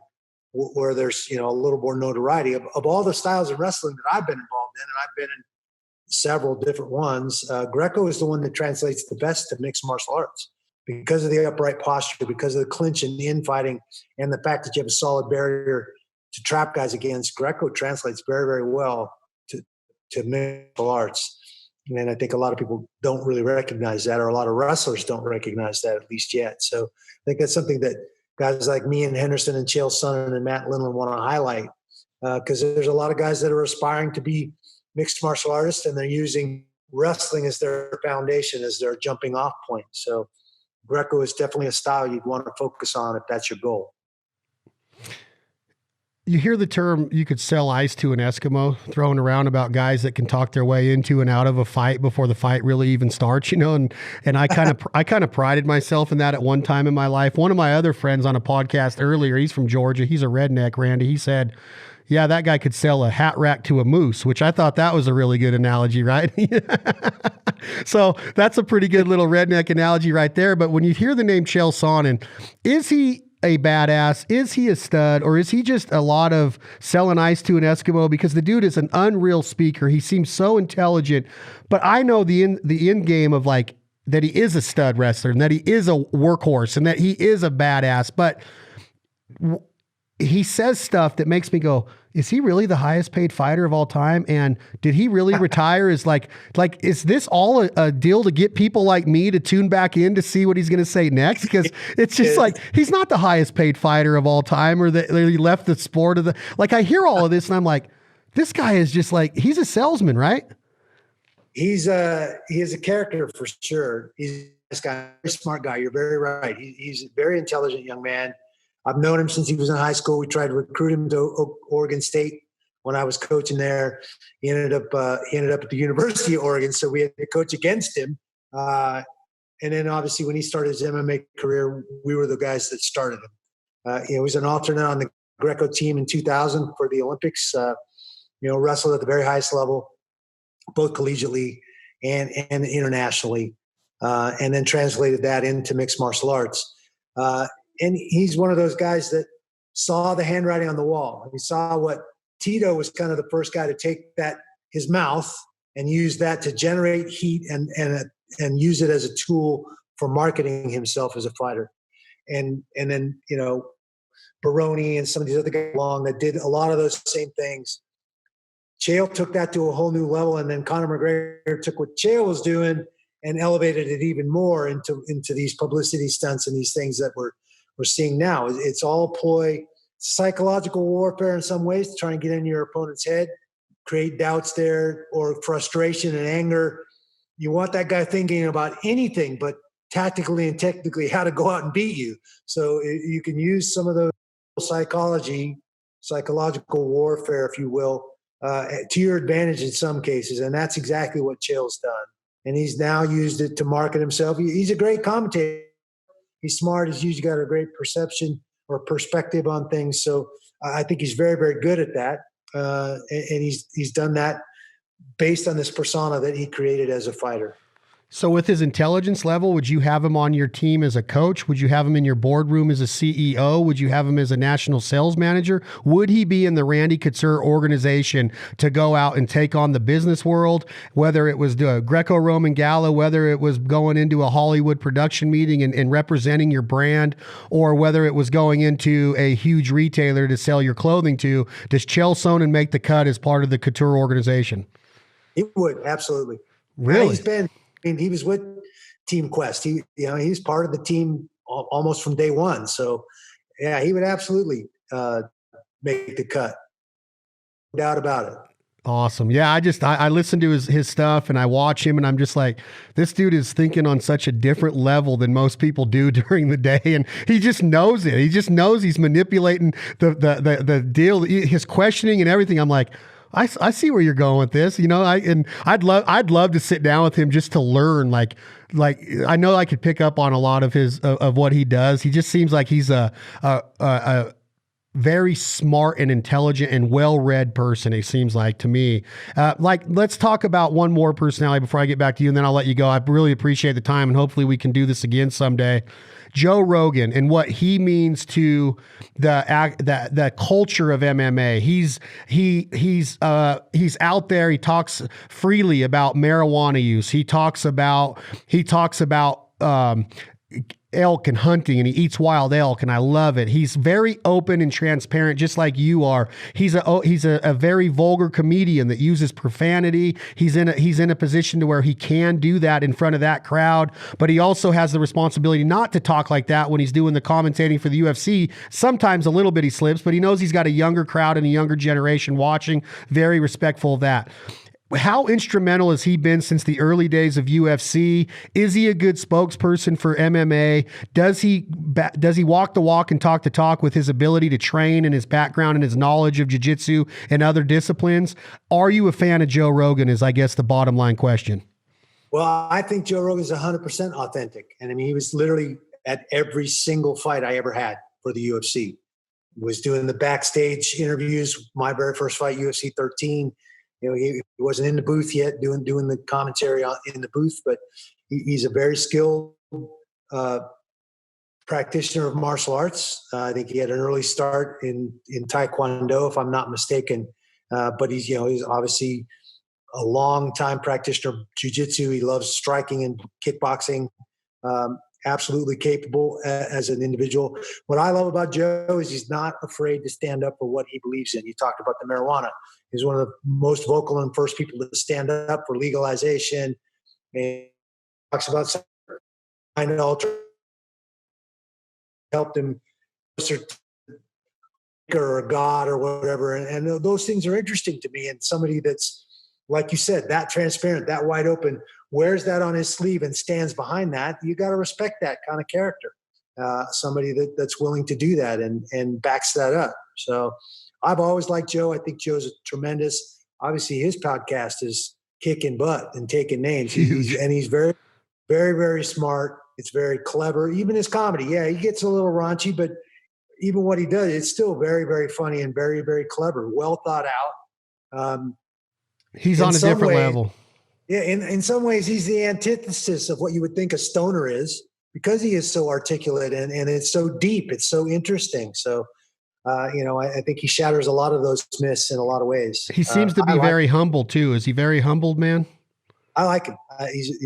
where there's, you know, a little more notoriety of all the styles of wrestling that I've been involved in, and I've been in several different ones. Greco is the one that translates the best to mixed martial arts because of the upright posture, because of the clinch and infighting, and the fact that you have a solid barrier to trap guys against. Greco translates very, very well to martial arts. And I think a lot of people don't really recognize that, or a lot of wrestlers don't recognize that, at least yet. So I think that's something that guys like me and Henderson and Chael Sonnen and Matt Linlin want to highlight, because there's a lot of guys that are aspiring to be mixed martial artists, and they're using wrestling as their foundation, as their jumping off point. So Greco is definitely a style you'd want to focus on if that's your goal. You hear the term, you could sell ice to an Eskimo, thrown around about guys that can talk their way into and out of a fight before the fight really even starts, you know, and I kind of prided myself in that at one time in my life. One of my other friends on a podcast earlier, he's from Georgia, he's a redneck, Randy, he said, yeah, that guy could sell a hat rack to a moose, which I thought that was a really good analogy, right? So that's a pretty good little redneck analogy right there. But when you hear the name Chael Sonnen, is he a badass? Is he a stud? Or is he just a lot of selling ice to an Eskimo? Because the dude is an unreal speaker. He seems so intelligent. But I know the end game of like that he is a stud wrestler and that he is a workhorse and that he is a badass. But he says stuff that makes me go, is he really the highest paid fighter of all time? And did he really retire? Is is this all a deal to get people like me to tune back in to see what he's going to say next? Because it's just like, he's not the highest paid fighter of all time, or that he left the sport of the, like, I hear all of this and I'm like, this guy is just like, he's a salesman, right? He is a character for sure. He's this guy, very smart guy. You're very right. He's a very intelligent young man. I've known him since he was in high school. We tried to recruit him to Oregon State when I was coaching there. He ended up at the University of Oregon, so we had to coach against him. And then obviously when he started his MMA career, we were the guys that started him. He was an alternate on the Greco team in 2000 for the Olympics. Wrestled at the very highest level, both collegiately and internationally, and then translated that into mixed martial arts. And he's one of those guys that saw the handwriting on the wall. He saw what Tito was kind of the first guy to take his mouth and use that to generate heat and use it as a tool for marketing himself as a fighter. And then, Baroni and some of these other guys along that did a lot of those same things. Chael took that to a whole new level, and then Conor McGregor took what Chael was doing and elevated it even more into these publicity stunts and these things that we're seeing now. It's all ploy, psychological warfare in some ways to try and get in your opponent's head, create doubts there or frustration and anger. You want that guy thinking about anything but tactically and technically how to go out and beat you. So you can use some of those psychological warfare, if you will, to your advantage in some cases. And that's exactly what Chael's done. And he's now used it to market himself. He's a great commentator. He's smart. He's usually got a great perception or perspective on things. So I think he's very, very good at that. And he's done that based on this persona that he created as a fighter. So with his intelligence level, would you have him on your team as a coach? Would you have him in your boardroom as a CEO? Would you have him as a national sales manager? Would he be in the Randy Couture organization to go out and take on the business world, whether it was the Greco-Roman gala, whether it was going into a Hollywood production meeting and representing your brand, or whether it was going into a huge retailer to sell your clothing to? Does Chael Sonnen make the cut as part of the Couture organization? He would, absolutely. Really? He was with Team Quest. He's part of the team almost from day one. So, yeah, he would absolutely make the cut. No doubt about it. Awesome. Yeah, I listen to his stuff and I watch him and I'm just like, this dude is thinking on such a different level than most people do during the day. And he just knows it. He just knows he's manipulating the deal, his questioning and everything. I'm like, I see where you're going with this. I'd love to sit down with him just to learn. Like I know I could pick up on a lot of his of what he does. He just seems like he's a very smart and intelligent and well-read person. It seems like to me. Let's talk about one more personality before I get back to you, and then I'll let you go. I really appreciate the time, and hopefully we can do this again someday. Joe Rogan and what he means to the culture of MMA. He's out there. He talks freely about marijuana use. He talks about elk and hunting, and he eats wild elk, and I love it. He's very open and transparent, just like you are. He's a very vulgar comedian that uses profanity. He's in a position to where he can do that in front of that crowd, but he also has the responsibility not to talk like that when he's doing the commentating for the UFC. Sometimes a little bit he slips, but he knows he's got a younger crowd and a younger generation watching. Very respectful of that. How instrumental has he been since the early days of UFC? Is he a good spokesperson for MMA? Does he walk the walk and talk the talk with his ability to train and his background and his knowledge of jiu-jitsu and other disciplines? Are you a fan of Joe Rogan is, I guess, the bottom line question. Well, I think Joe Rogan is 100% authentic. And I mean, he was literally at every single fight I ever had for the UFC. Was doing the backstage interviews, my very first fight, UFC 13. He wasn't in the booth yet doing the commentary in the booth, but he's a very skilled practitioner of martial arts. I think he had an early start in Taekwondo, if I'm not mistaken. But he's obviously a long time practitioner of jiu-jitsu. He loves striking and kickboxing. Absolutely capable as an individual. What I love about Joe is he's not afraid to stand up for what he believes in. You talked about the marijuana. He's one of the most vocal and first people to stand up for legalization. And he talks about kind of alter helped him or a god or whatever. And those things are interesting to me. And somebody that's, like you said, that transparent, that wide open, wears that on his sleeve and stands behind that. You got to respect that kind of character. Somebody that's willing to do that and backs that up. So I've always liked Joe. I think Joe's tremendous. Obviously, his podcast is kicking butt and taking names. He's very, very, very smart. It's very clever. Even his comedy, yeah, he gets a little raunchy, but even what he does, it's still very, very funny and very, very clever. Well thought out. He's on a different level. Yeah, in some ways, he's the antithesis of what you would think a stoner is, because he is so articulate and it's so deep. It's so interesting. So, I think he shatters a lot of those myths in a lot of ways. He seems to be very humble too. Is he very humbled, man? I like him. He's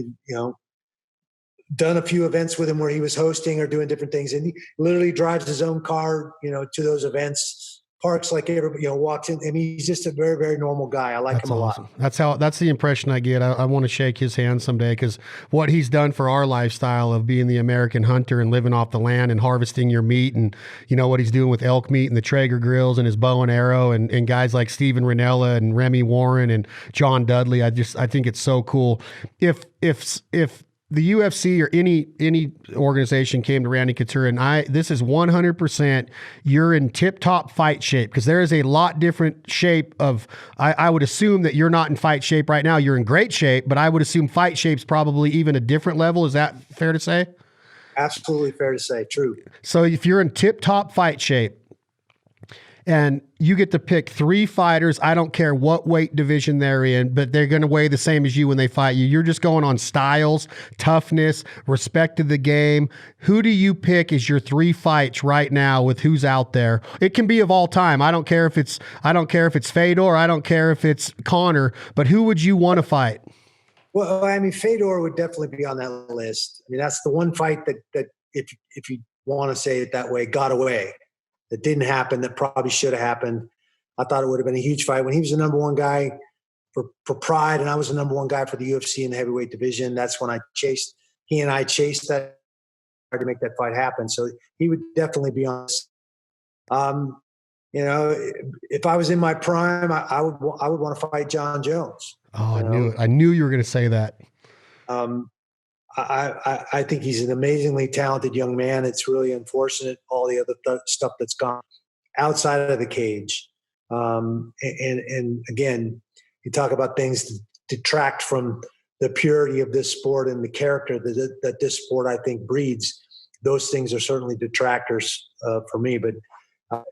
done a few events with him where he was hosting or doing different things, and he literally drives his own car, to those events. Parks like everybody, walks in. I mean, he's just a very, very normal guy. I like him a lot. That's the impression I get. I want to shake his hand someday, because what he's done for our lifestyle of being the American hunter and living off the land and harvesting your meat, and what he's doing with elk meat and the Traeger grills and his bow and arrow and guys like Steven Ranella and Remy Warren and John Dudley. I think it's so cool. If the UFC or any organization came to Randy Couture and this is 100%, you're in tip-top fight shape, because there is a lot different shape of, I would assume that you're not in fight shape right now. You're in great shape, but I would assume fight shape's probably even a different level. Is that fair to say? Absolutely fair to say. True. So if you're in tip-top fight shape, and you get to pick 3 fighters, I don't care what weight division they're in, but they're going to weigh the same as you when they fight you. You're just going on styles, toughness, respect to the game. Who do you pick as your 3 fights right now with who's out there? It can be of all time. I don't care if it's Fedor, I don't care if it's Conor, but who would you want to fight? Well, I mean, Fedor would definitely be on that list. I mean, that's the one fight that if you want to say it that way, got away. That didn't happen, that probably should have happened. I thought it would have been a huge fight. When he was the number one guy for Pride, and I was the number one guy for the UFC in the heavyweight division, that's when he and I chased that, tried to make that fight happen. So he would definitely be on this. If I was in my prime, I would want to fight John Jones. Oh, I knew it. I knew you were going to say that. I think he's an amazingly talented young man. It's really unfortunate, all the other stuff that's gone outside of the cage. And again, you talk about things that detract from the purity of this sport and the character that this sport, I think, breeds. Those things are certainly detractors for me, but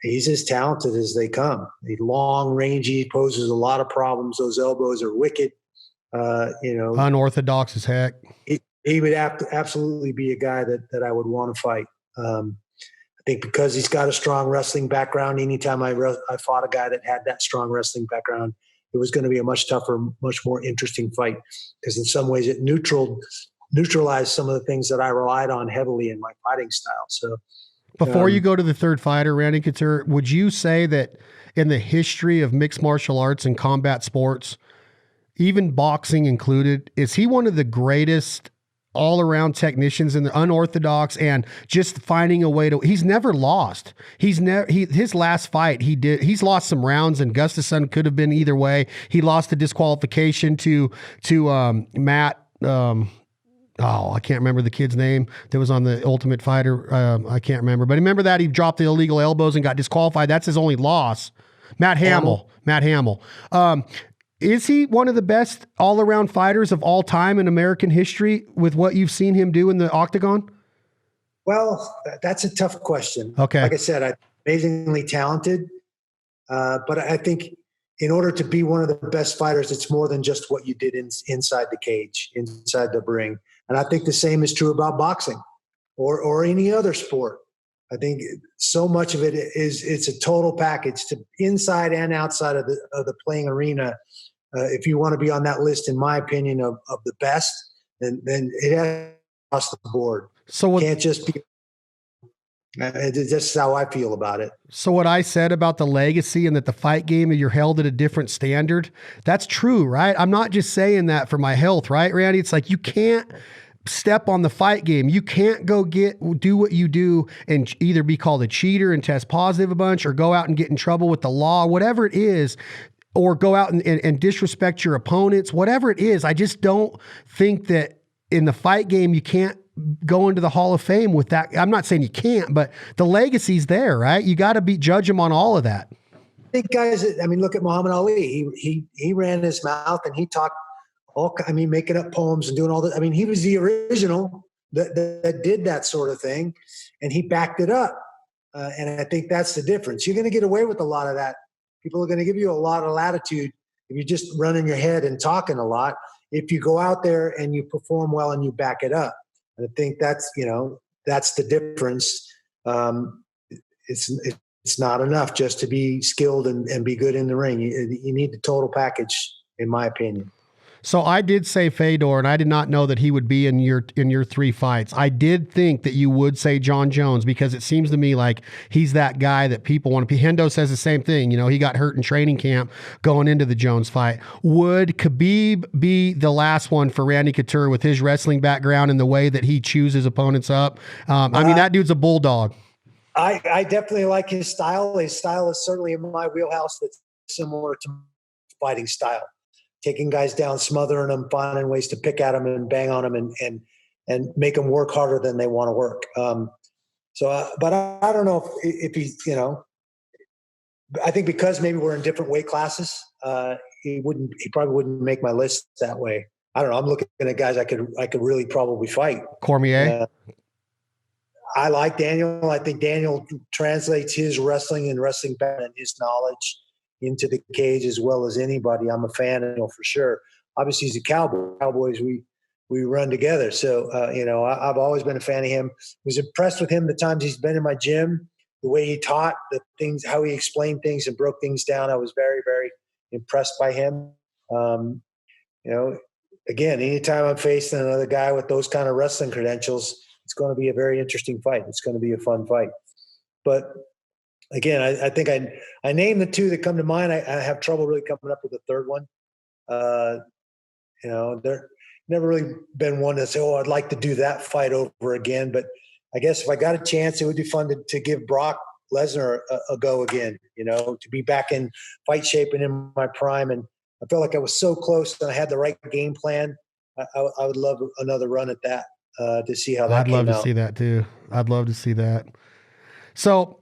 he's as talented as they come. He's long, rangy, poses a lot of problems. Those elbows are wicked. Unorthodox as heck. He would absolutely be a guy that I would want to fight. I think because he's got a strong wrestling background, anytime I fought a guy that had that strong wrestling background, it was going to be a much tougher, much more interesting fight, because in some ways it neutralized some of the things that I relied on heavily in my fighting style. So before you go to the third fighter, Randy Couture, would you say that in the history of mixed martial arts and combat sports, even boxing included, is he one of the greatest all-around technicians in the unorthodox and just finding a way to, he's never lost. His last fight he's lost some rounds, and Gustafsson could have been either way. He lost the disqualification to Matt, I can't remember the kid's name that was on the Ultimate Fighter. I can't remember, but remember that he dropped the illegal elbows and got disqualified. That's his only loss. Matt Hamill. Is he one of the best all-around fighters of all time in American history with what you've seen him do in the octagon? Well, that's a tough question. Okay. Like I said, I'm amazingly talented, but I think in order to be one of the best fighters, it's more than just what you did inside the cage, inside the ring. And I think the same is true about boxing or any other sport. I think so much of it it's a total package, to inside and outside of the playing arena. If you want to be on that list, in my opinion, of the best, then it has across the board. So it can't just be. That's just how I feel about it. So what I said about the legacy and that the fight game, you're held at a different standard, that's true, right? I'm not just saying that for my health, right, Randy? It's like you can't step on the fight game. You can't go do what you do and either be called a cheater and test positive a bunch, or go out and get in trouble with the law, whatever it is, or go out and disrespect your opponents, whatever it is. I just don't think that in the fight game you can't go into the Hall of Fame with that. I'm not saying you can't, but the legacy's there, right? You got to judge him on all of that. I think guys, look at Muhammad Ali. He ran his mouth and he talked making up poems and doing all that. He was the original that did that sort of thing, and he backed it up. And I think that's the difference. You're going to get away with a lot of that. People are going to give you a lot of latitude if you're just running your head and talking a lot. If you go out there and you perform well and you back it up, and I think that's the difference. It's not enough just to be skilled and be good in the ring. You need the total package, in my opinion. So I did say Fedor, and I did not know that he would be in your three fights. I did think that you would say John Jones, because it seems to me like he's that guy that people want to be. Hendo says the same thing. He got hurt in training camp going into the Jones fight. Would Khabib be the last one for Randy Couture with his wrestling background and the way that he chews his opponents up? That dude's a bulldog. I definitely like his style. His style is certainly in my wheelhouse. That's similar to fighting style. Taking guys down, smothering them, finding ways to pick at them and bang on them and make them work harder than they want to work. But I don't know if he's, I think because maybe we're in different weight classes, he probably wouldn't make my list that way. I don't know. I'm looking at guys I could really probably fight. Cormier. I like Daniel. I think Daniel translates his wrestling and wrestling background and his knowledge into the cage as well as anybody. I'm a fan of him for sure. Obviously, he's a cowboy. Cowboys, we run together. So, I've always been a fan of him. Was impressed with him the times he's been in my gym, the way he taught, the things, how he explained things and broke things down. I was very, very impressed by him. Again, anytime I'm facing another guy with those kind of wrestling credentials, it's going to be a very interesting fight. It's going to be a fun fight. But again, I think I named the two that come to mind. I have trouble really coming up with a third one. There never really been one to say, I'd like to do that fight over again. But I guess if I got a chance, it would be fun to give Brock Lesnar a go again, to be back in fight shape and in my prime. And I felt like I was so close and I had the right game plan. I would love another run at that to see how that came out. I'd love to see that too. I'd love to see that. So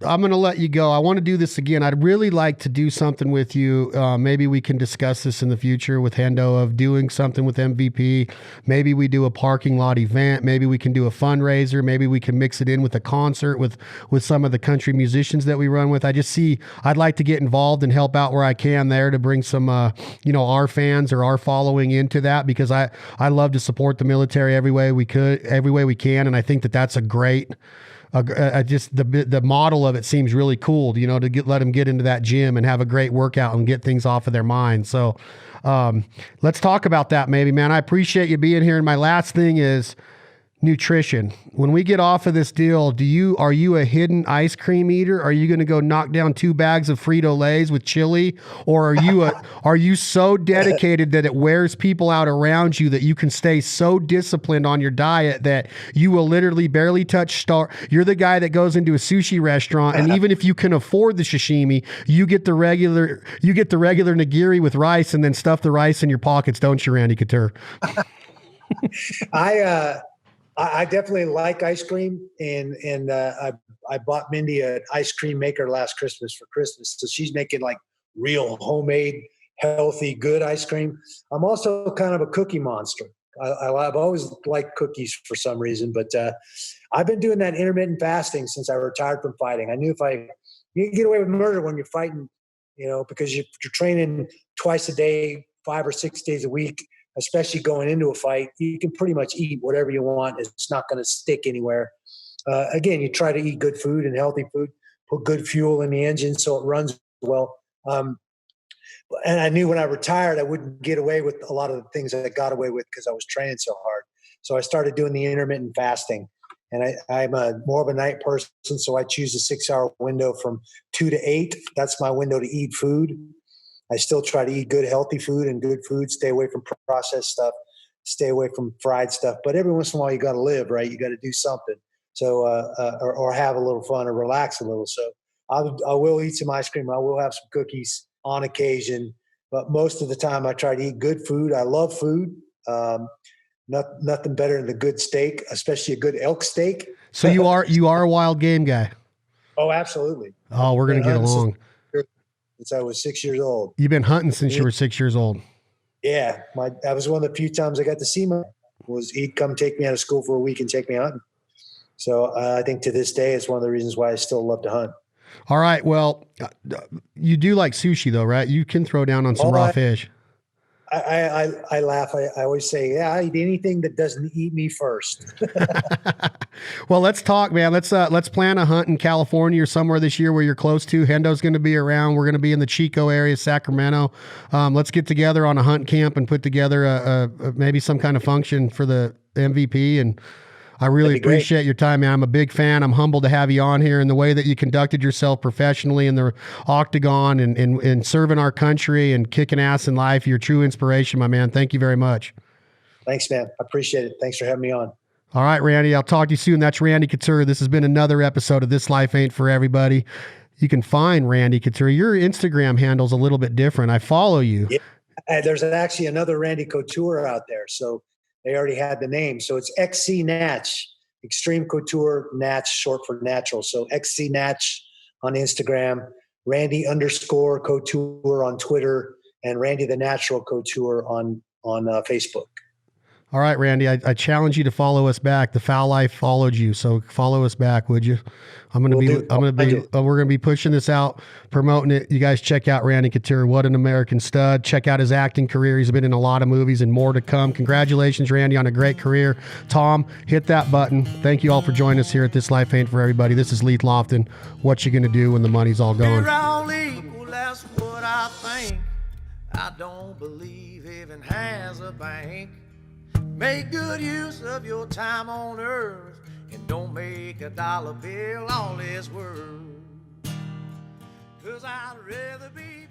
I'm going to let you go. I want to do this again. I'd really like to do something with you. Maybe we can discuss this in the future with Hendo of doing something with MVP. Maybe we do a parking lot event. Maybe we can do a fundraiser. Maybe we can mix it in with a concert with some of the country musicians that we run with. I'd like to get involved and help out where I can there to bring some, our fans or our following into that, because I love to support the military every way we can. And I think that that's a great, just the model of it seems really cool, to let them get into that gym and have a great workout and get things off of their mind. So let's talk about that maybe, man. I appreciate you being here. And my last thing is nutrition. When we get off of this deal, are you a hidden ice cream eater? Are you going to go knock down 2 bags of Frito-Lays with chili? Or are you so dedicated that it wears people out around you that you can stay so disciplined on your diet that you will literally barely touch you're the guy that goes into a sushi restaurant, and even if you can afford the sashimi, you get the regular nigiri with rice and then stuff the rice in your pockets, don't you, Randy Couture? I definitely like ice cream, and I bought Mindy an ice cream maker last Christmas for Christmas. So she's making like real homemade, healthy, good ice cream. I'm also kind of a cookie monster. I've always liked cookies for some reason, but I've been doing that intermittent fasting since I retired from fighting. I knew you can get away with murder when you're fighting, because you're training twice a day, 5 or 6 days a week. Especially going into a fight, you can pretty much eat whatever you want. It's not going to stick anywhere. Again, you try to eat good food and healthy food, put good fuel in the engine so it runs well. And I knew when I retired, I wouldn't get away with a lot of the things that I got away with because I was training so hard. So I started doing the intermittent fasting. And I'm more of a night person, so I choose a 6-hour window from 2 to 8. That's my window to eat food. I still try to eat good, healthy food and good food, stay away from processed stuff, stay away from fried stuff. But every once in a while, you got to live, right? You got to do something. So, or have a little fun or relax a little. So I will eat some ice cream. I will have some cookies on occasion, but most of the time I try to eat good food. I love food. Nothing better than a good steak, especially a good elk steak. So you are a wild game guy. Oh, absolutely. Oh, we're going to get along. Since I was 6 years old. You've been hunting since you were 6 years old. Yeah. That was one of the few times I got to see he'd come take me out of school for a week and take me hunting. So I think to this day, it's one of the reasons why I still love to hunt. All right. Well, you do like sushi though, right? You can throw down on some raw fish. I laugh. I always say, yeah, I eat anything that doesn't eat me first. Well, let's talk, man. Let's plan a hunt in California or somewhere this year where you're close to. Hendo's going to be around. We're going to be in the Chico area, Sacramento. Let's get together on a hunt camp and put together a maybe some kind of function for the MVP. And I really appreciate your time, man. I'm a big fan. I'm humbled to have you on here, and the way that you conducted yourself professionally in the octagon and serving our country and kicking ass in life. You're a true inspiration, my man. Thank you very much. Thanks, man. I appreciate it. Thanks for having me on. All right, Randy. I'll talk to you soon. That's Randy Couture. This has been another episode of This Life Ain't For Everybody. You can find Randy Couture. Your Instagram handle's a little bit different. I follow you. Yeah. There's actually another Randy Couture out there. So they already had the name. So it's XC Natch, Xtreme Couture Natch, short for natural. So XC Natch on Instagram, Randy_Couture on Twitter, and Randy the Natural Couture on Facebook. All right, Randy, I challenge you to follow us back. The Foul Life followed you, so follow us back, would you? We're going to be pushing this out, promoting it. You guys check out Randy Couture. What an American stud. Check out his acting career. He's been in a lot of movies and more to come. Congratulations, Randy, on a great career. Tom, hit that button. Thank you all for joining us here at This Life Ain't For Everybody. This is Leith Lofton. What you going to do when the money's all gone? We're all equal, that's what I think. I don't believe heaven has a bank. Make good use of your time on earth, and don't make a dollar bill all it's worth. 'Cause I'd rather be